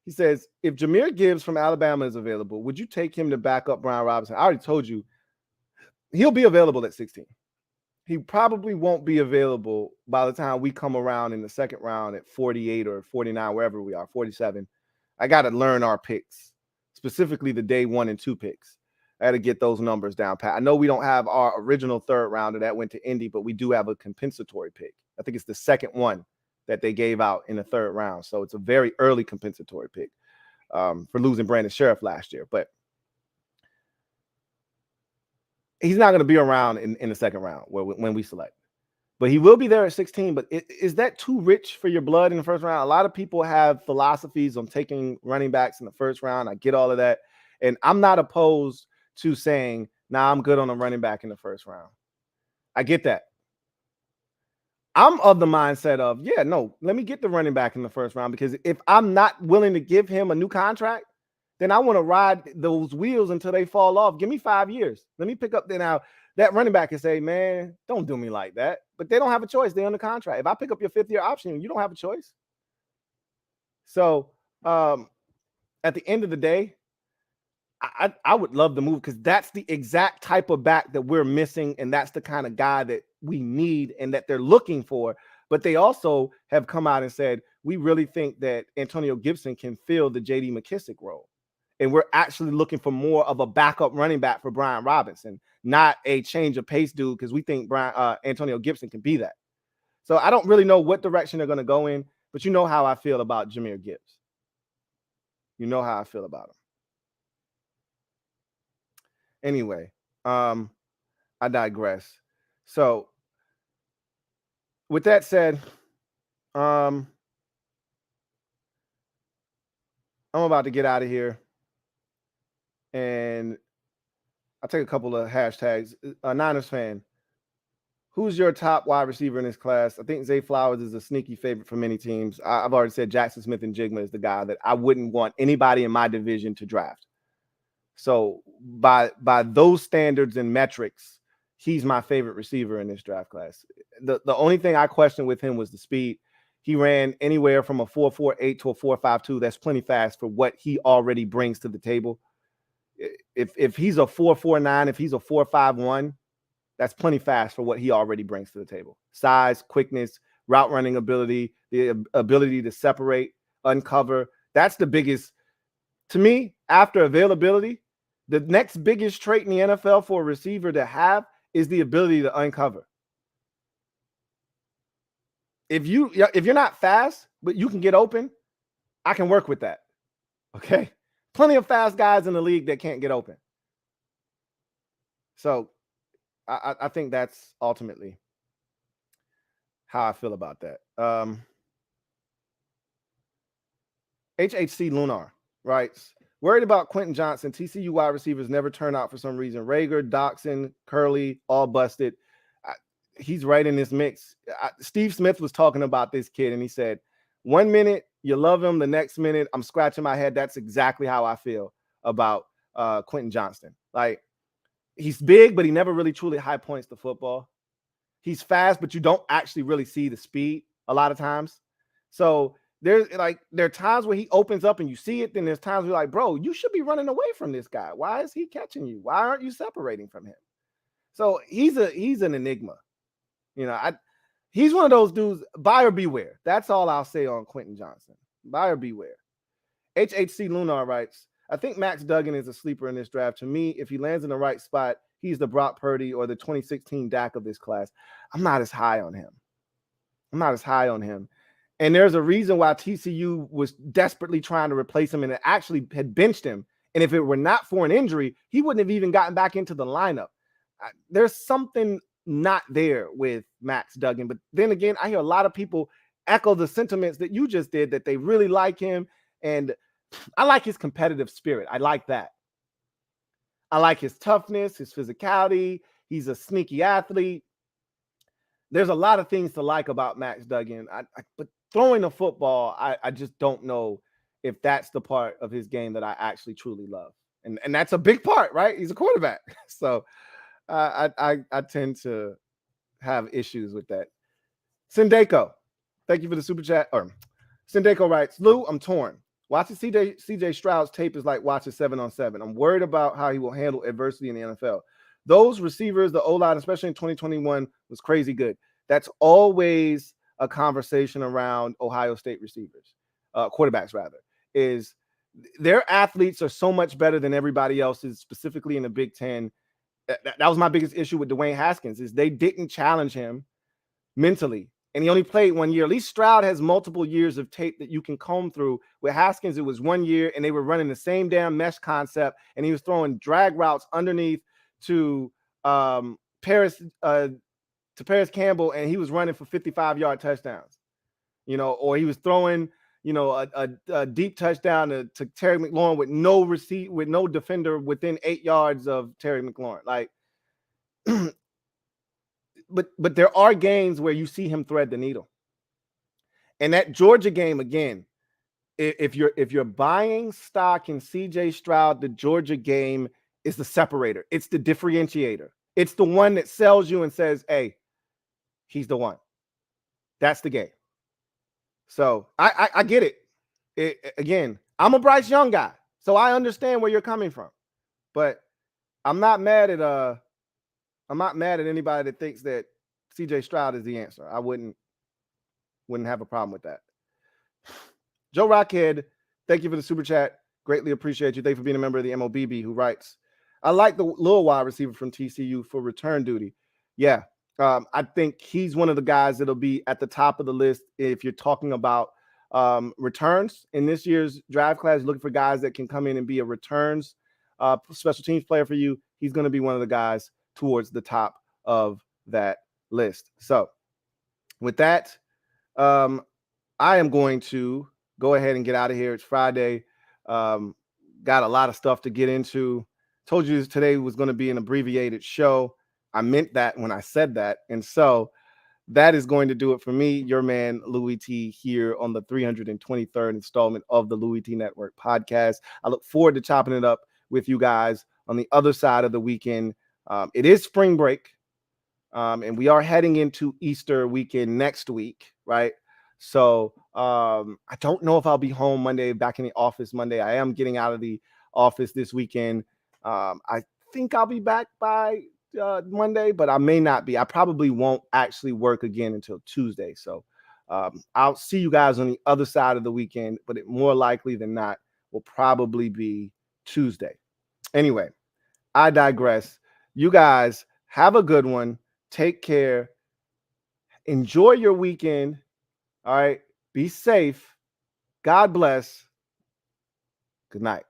He says, if Jahmyr Gibbs from Alabama is available, would you take him to back up Brian Robinson? I already told you he'll be available at 16. He probably won't be available by the time we come around in the second round at 48 or 49, wherever we are, 47. I got to learn our picks, specifically the day 1 and 2 picks. I got to get those numbers down, Pat. I know we don't have our original third rounder that went to Indy, but we do have a compensatory pick. I think it's the second one that they gave out in the third round. So it's a very early compensatory pick for losing Brandon Sheriff last year. But he's not going to be around in the second round when we select. But he will be there at 16. But is that too rich for your blood in the first round? A lot of people have philosophies on taking running backs in the first round. I get all of that. And I'm not opposed to saying, nah, I'm good on a running back in the first round. I get that. I'm of the mindset of, yeah, no, let me get the running back in the first round, because if I'm not willing to give him a new contract, then I want to ride those wheels until they fall off. Give me 5 years. Let me pick up now that running back and say, man, don't do me like that. But they don't have a choice. They're under contract. If I pick up your 5th-year option, you don't have a choice. So at the end of the day, I would love the move, because that's the exact type of back that we're missing, and that's the kind of guy that we need and that they're looking for. But they also have come out and said, we really think that Antonio Gibson can fill the J.D. McKissic role. And we're actually looking for more of a backup running back for Brian Robinson, not a change of pace dude, because we think Antonio Gibson can be that. So I don't really know what direction they're going to go in, but you know how I feel about Jahmyr Gibbs. You know how I feel about him. Anyway, I digress. So with that said, I'm about to get out of here, and I'll take a couple of hashtags. Niners fan, who's your top wide receiver in this class? I think Zay Flowers is a sneaky favorite for many teams. I've already said Jackson Smith and Jigma is the guy that I wouldn't want anybody in my division to draft. So by those standards and metrics, he's my favorite receiver in this draft class. The only thing I questioned with him was the speed. He ran anywhere from a 4.48 to a 4.52. That's plenty fast for what he already brings to the table. If he's a 4.49, if he's a 4.51, that's plenty fast for what he already brings to the table. Size, quickness, route running ability, the ability to separate, uncover. That's the biggest, to me, after availability. The next biggest trait in the NFL for a receiver to have is the ability to uncover. If you're not fast, but you can get open, I can work with that. Okay? Plenty of fast guys in the league that can't get open. So I think that's ultimately how I feel about that. HHC Lunar writes, worried about Quentin Johnson. TCU wide receivers never turn out for some reason. Rager, Doxson, Curley, all busted. He's right in this mix. Steve Smith was talking about this kid, and he said, 1 minute you love him, the next minute I'm scratching my head. That's exactly how I feel about Quentin Johnston. Like, he's big, but he never really truly high points the football. He's fast, but you don't actually really see the speed a lot of times. So there are times where he opens up and you see it. Then there's times where you're like, bro, you should be running away from this guy. Why is he catching you? Why aren't you separating from him? So he's an enigma. You know, he's one of those dudes, buyer beware. That's all I'll say on Quentin Johnson. Buyer beware. HHC Lunar writes, I think Max Duggan is a sleeper in this draft. To me, if he lands in the right spot, he's the Brock Purdy or the 2016 Dak of this class. I'm not as high on him. And there's a reason why TCU was desperately trying to replace him and it actually had benched him. And if it were not for an injury, he wouldn't have even gotten back into the lineup. There's something not there with Max Duggan. But then again, I hear a lot of people echo the sentiments that you just did, that they really like him. And I like his competitive spirit. I like that. I like his toughness, his physicality. He's a sneaky athlete. There's a lot of things to like about Max Duggan. But throwing the football, I just don't know if that's the part of his game that I actually truly love. And that's a big part, right? He's a quarterback. So I tend to have issues with that. Sindeko, thank you for the super chat. Sindeko writes, Lou, I'm torn. Watching CJ Stroud's tape is like watching 7-on-7. I'm worried about how he will handle adversity in the NFL. Those receivers, the O-line, especially in 2021, was crazy good. That's always a conversation around Ohio State receivers, quarterbacks rather, is their athletes are so much better than everybody else's, specifically in the Big Ten. That was my biggest issue with Dwayne Haskins, is they didn't challenge him mentally. And he only played 1 year. At least Stroud has multiple years of tape that you can comb through. With Haskins, it was 1 year, and they were running the same damn mesh concept, and he was throwing drag routes underneath to Paris Campbell, and he was running for 55-yard touchdowns. You know, or he was throwing, you know, a deep touchdown to Terry McLaurin with no defender within 8 yards of Terry McLaurin. Like, but there are games where you see him thread the needle. And that Georgia game, again, if you're buying stock in CJ Stroud, the Georgia game is the separator. It's the differentiator. It's the one that sells you and says, hey, he's the one. That's the game. So I get it. Again, I'm a Bryce Young guy, so I understand where you're coming from. But I'm not mad at anybody that thinks that CJ Stroud is the answer. I wouldn't have a problem with that. Joe Rockhead, thank you for the super chat. Greatly appreciate you. Thank you for being a member of the MOBB, who writes, I like the little wide receiver from TCU for return duty. Yeah, I think he's one of the guys that'll be at the top of the list if you're talking about returns in this year's draft class, looking for guys that can come in and be a returns special teams player for you. He's going to be one of the guys towards the top of that list. So with that, I am going to go ahead and get out of here. It's Friday. Got a lot of stuff to get into. Told you today was going to be an abbreviated show. I meant that when I said that. And so that is going to do it for me, your man, Louie T, here on the 323rd installment of the Louie T Network podcast. I look forward to chopping it up with you guys on the other side of the weekend. It is spring break, and we are heading into Easter weekend next week, right? So I don't know if I'll be home Monday, back in the office Monday. I am getting out of the office this weekend. I think I'll be back by Monday, but I may not be. I probably won't actually work again until Tuesday. So I'll see you guys on the other side of the weekend, but it more likely than not will probably be Tuesday. Anyway, I digress. You guys have a good one. Take care. Enjoy your weekend. All right. Be safe. God bless. Good night.